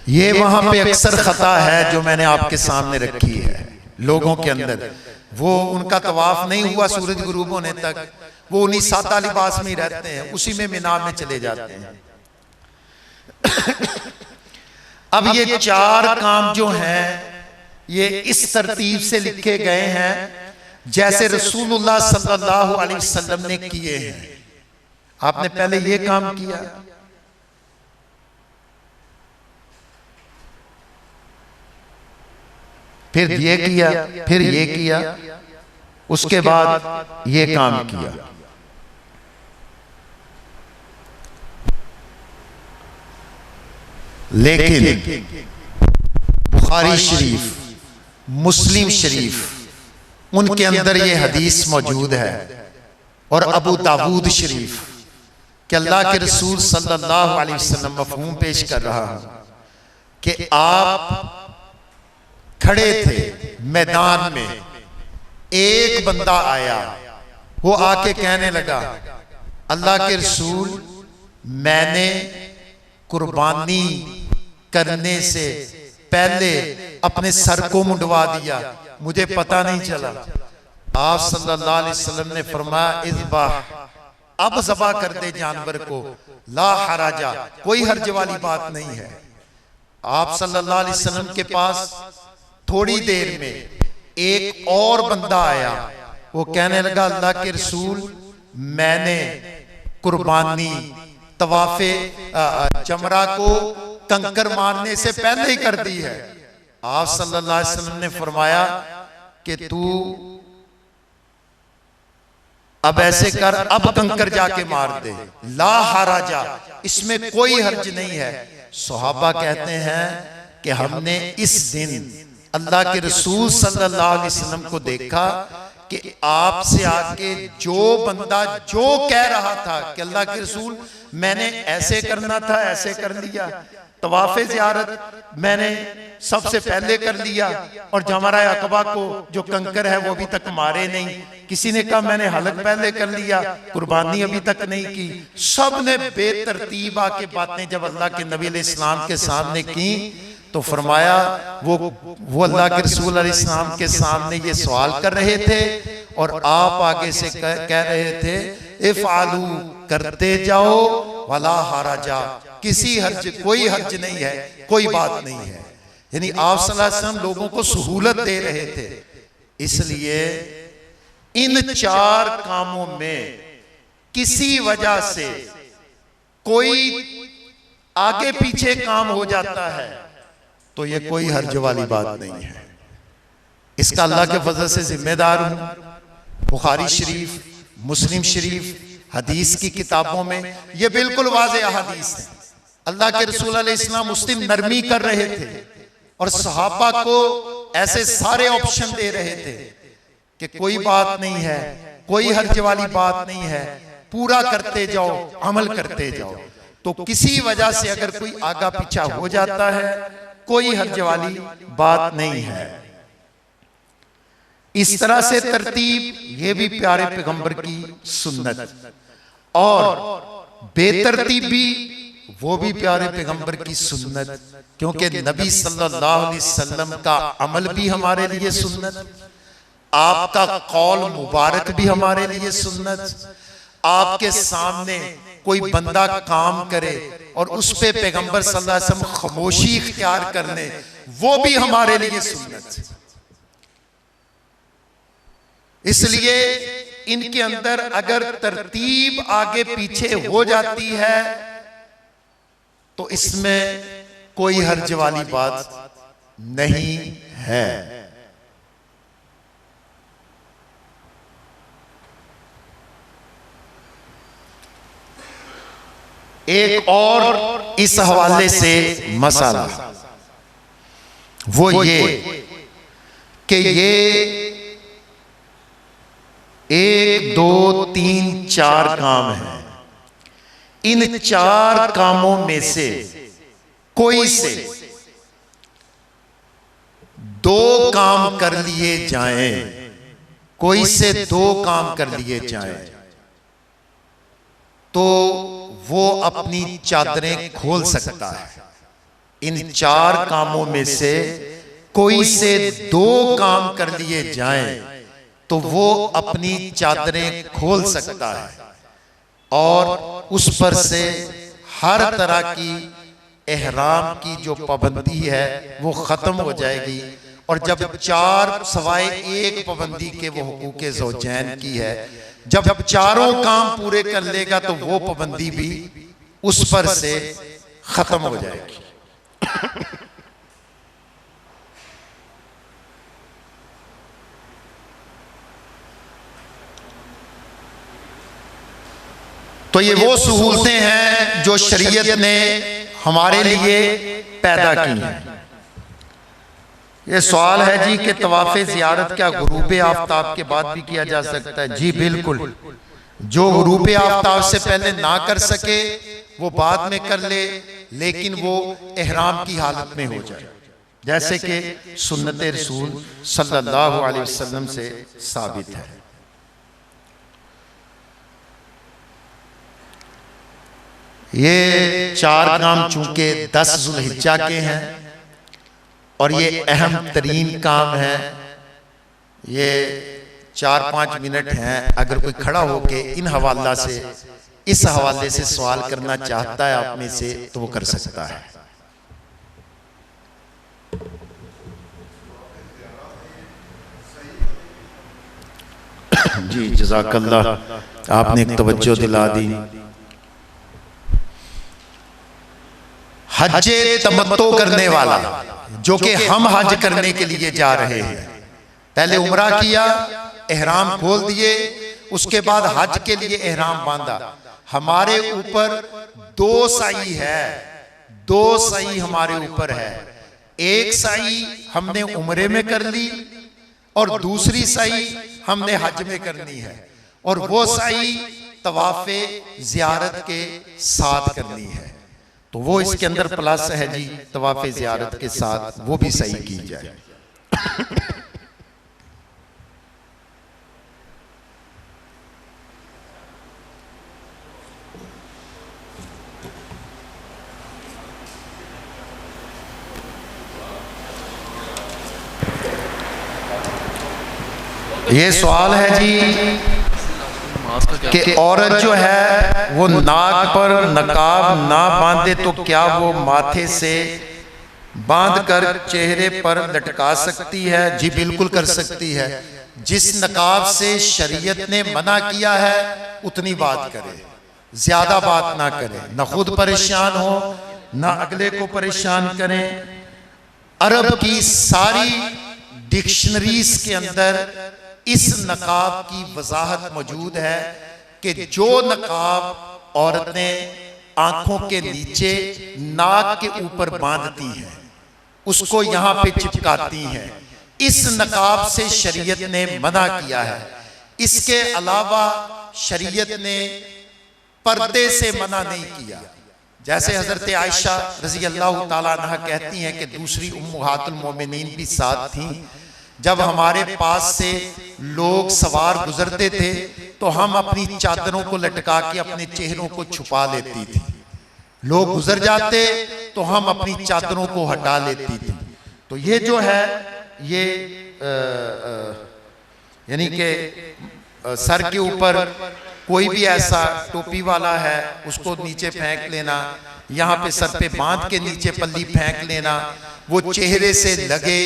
ये वहां पे अक्सर खता है जो मैंने आपके सामने रखी है लोगों के अंदर। वो उनका तवाफ नहीं हुआ सूरज गुरूब होने तक, वो उन्हीं सादा लिबास में ही रहते हैं, उसी में मिना में चले जाते हैं। अब ये चार काम जो हैं ये इस तरतीब से लिखे गए हैं जैसे रसूलुल्लाह सल्लल्लाहु अलैहि वसल्लम ने किए हैं। आपने पहले ये काम किया, फिर ये किया, फिर ये किया, उसके बाद ये काम किया। लेकिन बुखारी शरीफ, मुस्लिम शरीफ, उनके अंदर ये हदीस मौजूद है और अबू दाऊद शरीफ कि अल्लाह के रसूल सल्लल्लाहु अलैहि वसल्लम मफ़हूम पेश कर रहा है कि आप खड़े थे मैदान में, एक बंदा आया, वो आके कहने लगा अल्लाह के रसूल मैंने कुर्बानी करने से पहले अपने सर को मुंडवा दिया, मुझे पता नहीं चला। आप सल्लल्लाहु अलैहि वसल्लम ने फरमाया इज़बाह, अब ज़बा कर दे जानवर को, ला हराजा, कोई हर्ज वाली बात नहीं है। आप सल्लल्लाहु अलैहि वसल्लम के पास थोड़ी देर में एक और बंदा आया, वो कहने लगा अल्लाह के रसूल मैंने कुर्बानी तवाफे जमरा को कंकर मारने से पहले ही कर दी है। आप सल्लल्लाहु अलैहि वसल्लम ने फरमाया कि तू अब ऐसे कर, अब कंकर जाके मार दे, ला हराजा, इसमें कोई हर्ज नहीं है। सहाबा कहते हैं कि हमने इस दिन अल्लाह के रसूल सल्लल्लाहु अलैहि वसल्लम को देखा कि आपसे आके जो बंदा जो कह रहा था कि अल्लाह के रसूल मैंने ऐसे करना था, ऐसे कर लिया, तवाफ़े ज़ियारत मैंने सबसे पहले कर लिया और जमरा अक़बा को जो कंकर है वो अभी तक मारे नहीं, किसी ने कहा मैंने हलक पहले कर लिया, कुर्बानी अभी तक नहीं की। सब ने बेतरतीब आके बातें जब अल्लाह के नबी अलैहिस्सलाम के सामने की तो फरमाया वो अल्लाह के रसूल अलैहिस्सलाम के सामने ये सवाल कर रहे थे और आप आगे से कह रहे थे इफ़अलू, करते जाओ, वला हराजा, किसी हर्ज, कोई हर्ज नहीं है, कोई बात नहीं है। यानी आप सल्लल्लाहु अलैहि वसल्लम लोगों को सहूलत दे रहे थे। इसलिए इन चार कामों में किसी वजह से कोई आगे पीछे काम हो जाता है तो ये कोई हर्ज वाली बात नहीं है। इसका अल्लाह के फजल से जिम्मेदार हूं। बुखारी शरीफ, मुस्लिम शरीफ, हदीस की किताबों में ये बिल्कुल वाज़ेह हदीस है। अल्लाह के रसूल अलैहिस्सलाम उस दिन नरमी कर रहे थे और सहाबा को ऐसे सारे ऑप्शन दे रहे थे कि कोई बात नहीं है, कोई हर्ज वाली बात नहीं है, पूरा करते जाओ, अमल करते जाओ। तो किसी वजह से अगर कोई आगा पीछा हो जाता है कोई हर्ज वाली बात नहीं है। इस तरह से तरतीब ये भी प्यारे पैगंबर की सुन्नत और बेतरतीबी वो भी प्यारे पैगंबर की सुन्नत, क्योंकि नबी सल्लल्लाहु अलैहि वसल्लम का अमल भी हमारे लिए सुन्नत, आपका कौल मुबारक भी हमारे लिए सुन्नत। आपके सामने कोई बंदा काम करे और उस पे पैगंबर सल्लल्लाहु अलैहि वसल्लम खामोशी इख्तियार कर ले, वो भी हमारे लिए सुन्नत है। इसलिए इनके अंदर अगर तरतीब आगे पीछे हो जाती है तो इसमें कोई हर्ज वाली बात नहीं है। एक और इस हवाले से मसला वो ये कि ये 1 2 3 4 काम है। इन 4 कामों में से कोई से 2 काम कर लिए जाएं, कोई से 2 काम कर लिए जाएं तो वो अपनी चादरें खोल सकता है। इन 4 कामों में से कोई से 2 काम कर लिए जाएं तो वो अपनी चादरें खोल सकता है और उस पर से हर तरह की एहराम की जो पाबंदी है वो खत्म हो जाएगी। और जब 4 सवाए 1 पाबंदी के वो हुकूके ज़ौजैन की है, जब चारों काम पूरे कर लेगा तो वो पाबंदी भी उस पर से खत्म हो जाएगी। तो ये वो सहूलतें हैं जो शरीयत ने हमारे लिए पैदा की हैं। ये सवाल है जी कि तवाफ़े ज़ियारत क्या गुरूब आफ्ताब के बाद भी किया जा सकता है? जी बिल्कुल। जो गुरूब आफ्ताब से पहले ना कर सके वो बाद में कर ले, लेकिन वो एहराम की हालत में हो जाए, जैसे कि सुन्नत रसूल सल्लल्लाहु अलैहि वसल्लम से साबित है। ये 4 काम चूंकि 10 ज़ुल्हिज्जा के हैं और ये अहम तरीन काम है, ये 4-5 मिनट हैं। अगर कोई खड़ा होके इन हवाला से, इस हवाले से सवाल करना चाहता है आप में से तो वो कर सकता है। जी जज़ाकल्लाह, आपने एक तवज्जो दिला दी। हज तमत्तो करने वाला, जो कि हम हज करने के लिए जा रहे हैं, पहले उम्रा किया, एहराम खोल दिए, उसके बाद हज के लिए एहराम बांधा। हमारे ऊपर 2 साई है, 2 साई हमारे ऊपर है। एक साई हमने उम्रे में कर ली और दूसरी साई हमने हज में करनी है, और वो साई तवाफ़े ज़ियारत के साथ करनी है। तो वो इसके अंदर प्लस है जी, तवाफ़े ज़ियारत के साथ वो भी सही की जाए। ये सवाल है जी कि औरत जो है वो नाक पर नकाब ना बांधे तो क्या वो माथे से बांधकर चेहरे पर लटका सकती है? जी बिल्कुल कर सकती है। जिस नकाब से शरीयत ने मना किया है उतनी बात करे, ज्यादा बात ना करे, ना खुद परेशान हो ना अगले को परेशान करें। अरब की सारी डिक्शनरीज के अंदर इस नकाब की वजाहत मौजूद है कि जो नकाब औरतें आंखों के नीचे नाक के ऊपर बांधती हैं उसको यहां पे चिपकाती हैं, इस नकाब से शरीयत ने मना किया है। इसके अलावा शरीयत ने पर्दे से मना नहीं किया। जैसे हजरत आयशा रजी अल्लाह ताला अन्हा कहती हैं कि दूसरी उम्मुहातुल मोमिनीन भी साथ थीं। जब हमारे पास से लोग सवार गुजरते थे तो हम अपनी चादरों को लटका के अपने चेहरों को छुपा लेती थी। लोग गुजर जाते तो हम अपनी चादरों को हटा लेती थी। तो ये जो है ये यानी कि सर के ऊपर कोई भी ऐसा टोपी वाला है उसको नीचे फेंक लेना, यहाँ पे सर पे बांध के नीचे पल्ली फेंक लेना, वो चेहरे से लगे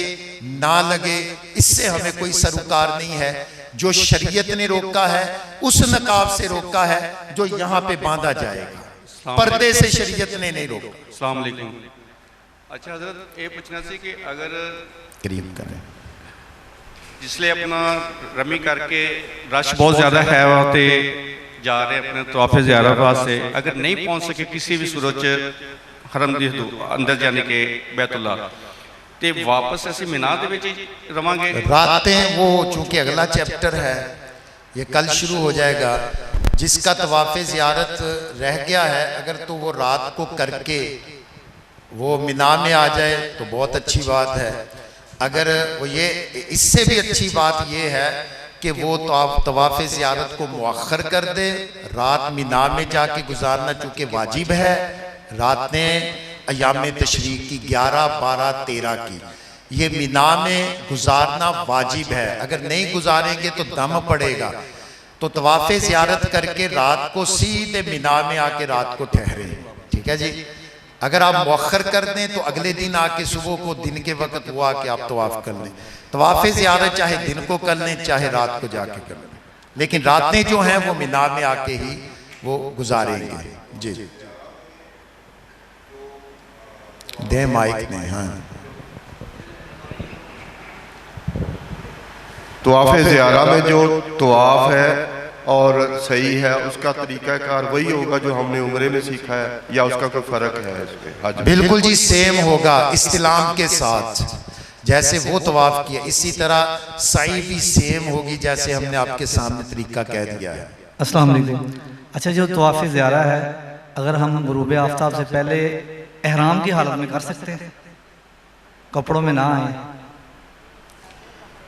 ना लगे इससे हमें कोई सरोकार नहीं है। जो शरीयत ने रोका है उस नकाब से रोका है जो यहाँ पे बांधा जाएगा, पर्दे से शरीयत ने नहीं रोका। अस्सलाम वालेकुम। अच्छा हजरत ये पूछना सी कि अगर करीब करें जिसले अपना रमी करके रश बहुत ज़्यादा है वहाँ ते जा रहे अपने तवाफ़े ज़ियारत वास्ते, अगर नहीं पहुँच सके किसी भी सूरत च हरम दी अंदर जाने के बैतुल्ला ते वापस ऐसे मीना दे विच रवांगे रातें, वो चूंकि अगला चैप्टर है ये कल शुरू हो जाएगा। जिसका तवाफ़े ज़ियारत रह गया है अगर तो वो रात को करके वो मीना में आ जाए तो बहुत अच्छी बात है। अगर वो ये इससे भी अच्छी बात ये है कि वो तवाफ़े ज़ियारत को मुअख्खर कर दे, रात मीना में जाके गुजारना चूँकि वाजिब है। रातें अयाम तशरीक की 11, 12, 13 की ये मीना में गुजारना वाजिब है। अगर नहीं गुजारेंगे तो दम पड़ेगा। तो तवाफ़े ज़ियारत करके रात को सीधे मीना में आके रात को ठहरे, ठीक है जी। अगर आप मुअख्खर कर दें तो अगले दिन आके सुबह को दिन के वक्त वो आके आप तवाफ़ कर लें। तवाफ़े ज़ियारत चाहे दिन को कर लें चाहे रात को जाके कर लें, लेकिन रातें जो हैं वो मीना में आके ही वो गुजारेंगे। जी दे माइक ने। हाँ तवाफ़े ज़ियारा में जो तवाफ़ है और सही है उसका तरीक़ाकार वही होगा जो हमने उम्रे में सीखा है या उसका कोई फ़र्क है इसमें? हज बिल्कुल जी सेम होगा इस्तिलाम के साथ। जैसे वो तवाफ़ किया इसी तरह सही भी सेम होगी जैसे हमने आपके सामने तरीका कह दिया है। अस्सलाम वालेकुम। अच्छा जो तवाफ़े ज़ियारा है अगर हम गुरूब आफ्ताब से पहले एहराम की हालत में कर सकते हैं, कपड़ों में ना आए?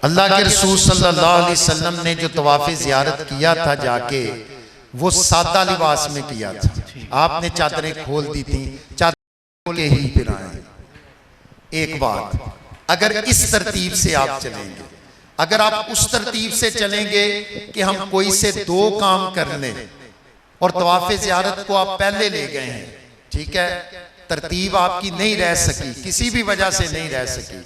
अल्लाह के रसूल सल्लल्लाहु अलैहि वसल्लम ने जो तवाफ़े ज़ियारत किया था जाके वो सादा लिबास में किया था। आपने चादरें खोल दी थी, चादर खोल के ही फिर आए। एक बात, अगर इस तरतीब से आप चलेंगे, अगर आप उस तरतीब से चलेंगे कि हम कोई से 2 काम कर लें और तवाफ़े ज़ियारत को आप पहले ले गए हैं, ठीक है, तरतीब आपकी नहीं रह सकी, किसी भी वजह से नहीं रह सकी,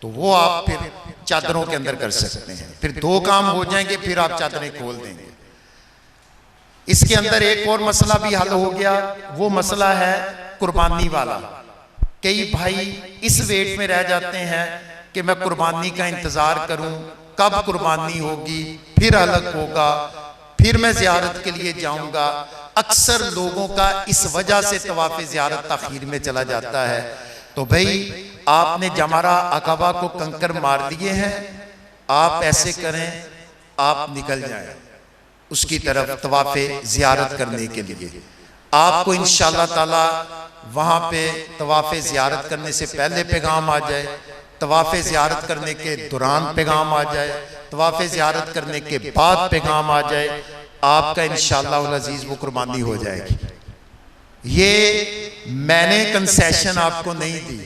तो वो आप फिर चादरों के अंदर कर सकते हैं। फिर 2 काम हो जाएंगे फिर आप चादरें खोल देंगे। इसके अंदर एक और मसला भी हल हो गया, वो मसला है कुर्बानी वाला। कई भाई इस वेट में रह जाते हैं कि मैं कुर्बानी का इंतजार करूं, कब कुर्बानी होगी, फिर अलग होगा, फिर मैं ज़ियारत के लिए जाऊंगा। अक्सर लोगों का इस वजह से तवाफ़े ज़ियारत ताख़ीर में चला जाता है। तो भाई आपने जमारा अक़बा को कंकर मार लिए हैं, आप ऐसे करें आप निकल जाएं उसकी तरफ तवाफ़े ज़ियारत करने के लिए। आपको इंशाअल्लाह ताला वहाँ पे तवाफ़े ज़ियारत करने से पहले पैगाम आ जाए, तवाफ़े ज़ियारत करने के दौरान पैगाम आ जाए, तवाफ़े ज़ियारत करने के बाद पैगाम आ जाए, आपका इंशाअल्लाह अज़ीज़ वो कुर्बानी हो जाएगी। ये मैंने कंसेशन आपको नहीं दी,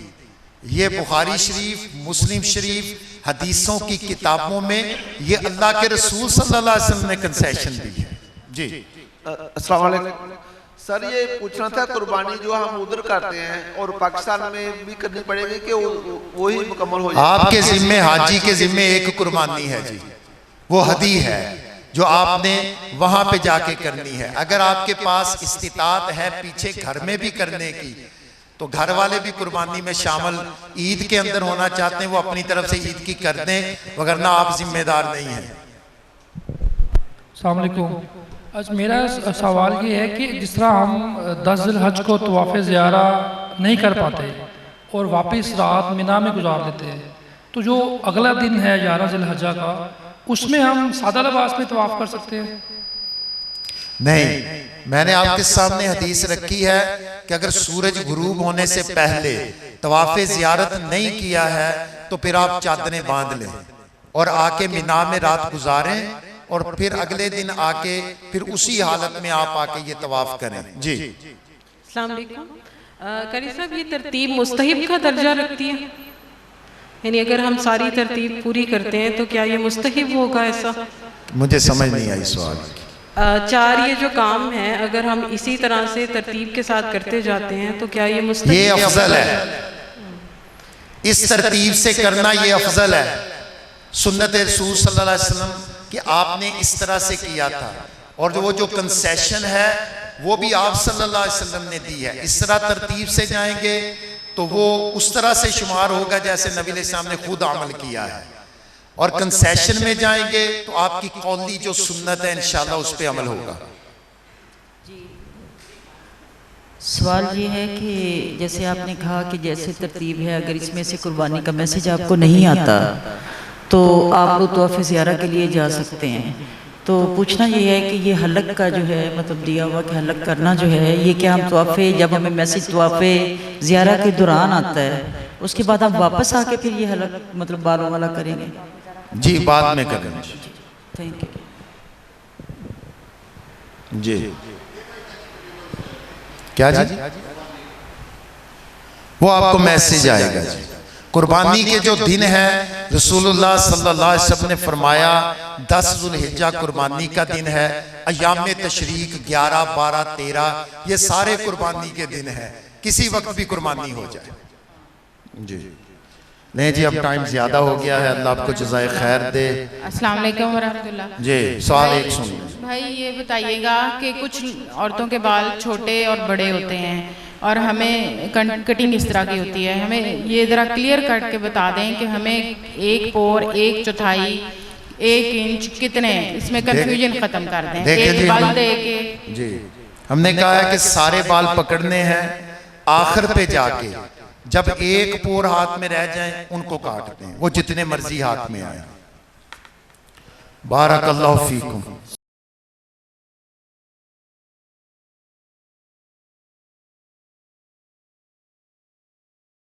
ये बुखारी शरीफ, मुस्लिम शरीफ, हदीसों की किताबों में ये अल्लाह के रसूल सल्लल्लाहु अलैहि वसल्लम ने कंसेशन दी है। जी अस्सलाम वालेकुम सर, ये पूछना था कुर्बानी जो हम उधर करते हैं और पाकिस्तान में भी करनी पड़ेगी कि वही मुकम्मल हो जाए? आपके जिम्मे, हाजी के जिम्मे एक कुर्बानी है जी, वो हदी है जो आपने वहां पे जाके करनी है। अगर आपके पास इस्तिताअत है पीछे घर में भी करने की तो घर वाले भी कुर्बानी में शामिल ईद के अंदर होना चाहते हैं, वो अपनी तरफ से ईद की कर दें, वगरना आप जिम्मेदार नहीं हैं। अस्सलाम वालेकुम। आज मेरा सवाल ये है कि जिस तरह हम 10 ज़िलहज को तवाफ़े ज़ियारा नहीं कर पाते और वापस रात मिना में गुजार देते हैं, तो जो अगला दिन है 11 ज़िलहज्जा का, उसमें हम सादा लिबास में तवाफ़ कर सकते हैं? नहीं, मैंने आपके सामने हदीस रखी है कि अगर सूरज गुरूब होने से पहले तवाफ़े ज़ियारत नहीं किया है तो फिर आप चादरें बांध लें और आके मिना में रात गुजारें और फिर अगले दिन आके फिर उसी हालत में आप आके ये तवाफ़ करें। जी अस्सलाम वालेकुम। कारी साहब, ये तरतीब मुस्तहिब का दर्जा रखती है, यानी अगर हम सारी तरतीब पूरी करते हैं तो क्या ये मुस्तहिब होगा? ऐसा मुझे समझ नहीं आई सवाल। चार ये जो काम है अगर हम इसी तरह से तरतीब के साथ करते जाते हैं तो क्या ये मुस्तहिब? ये अफजल है, इस तरतीब से करना ये अफजल है। सुन्नत रसूल सल्लल्लाहु अलैहि वसल्लम कि आपने इस तरह से किया था, और वो जो कंसेशन है वो भी आप सल्लल्लाहु अलैहि वसल्लम ने दी है। इस तरह तरतीब से जाएंगे तो वो उस तरह से शुमार होगा जैसे नबी अलैहिस्सलाम ने खुद अमल किया है, और कंसेशन में जाएंगे तो आपकी कौली जो सुन्नत है इंशाल्लाह उस पर अमल होगा। सवाल ये है कि जैसे आपने कहा कि जैसे तरतीब है, अगर इसमें से कुर्बानी का मैसेज आपको नहीं आता तो आप लोग तोहफ़े ज़ियारा के लिए जा सकते हैं। तो पूछना ये है कि ये हलक का जो है मतलब दिया हुआ कि हलक करना जो है, ये क्या हम तोहफ़े जब हमें मैसेज तोहफ़े ज़ियारा के दौरान आता है उसके बाद हम वापस आके फिर ये हलक मतलब बालों वाला करेंगे? जी बाद में करेंगे। थैंक यू जी क्या जी? वो आपको मैसेज आएगा जी। कुर्बानी के जो दिन है रसूलुल्लाह सल्लल्लाहु अलैहि वसल्लम ने फरमाया 10 ज़ुल्हिज्जा कुर्बानी का दिन है, अय्याम तशरीक 11, 12, 13 ये सारे कुर्बानी के दिन है, किसी वक्त भी कुर्बानी हो जाए। जी नहीं जी, अब टाइम ज्यादा हो गया है, अल्लाह आपको जज़ाए खैर दे। अस्सलाम वालेकुम वरहमतुल्लाह। जी सवाल एक सुन भाई, ये बताइएगा कि कुछ औरतों के बाल छोटे और बड़े होते हैं और हमें कटिंग इस तरह की होती है, हमें ये ज़रा क्लियर कट के बता दें कि हमें 1 पोर 1 चौथाई 1 इंच कितने, इसमें कंफ्यूजन खत्म कर दें। एक बाल दे के जी हमने कहा है कि सारे बाल पकड़ने हैं, आखिर पे जाके जब 1 पोर हाथ में रह जाए उनको काटते हैं, वो जितने मर्जी हाथ में आए। बारकल्लाहु फीकुम।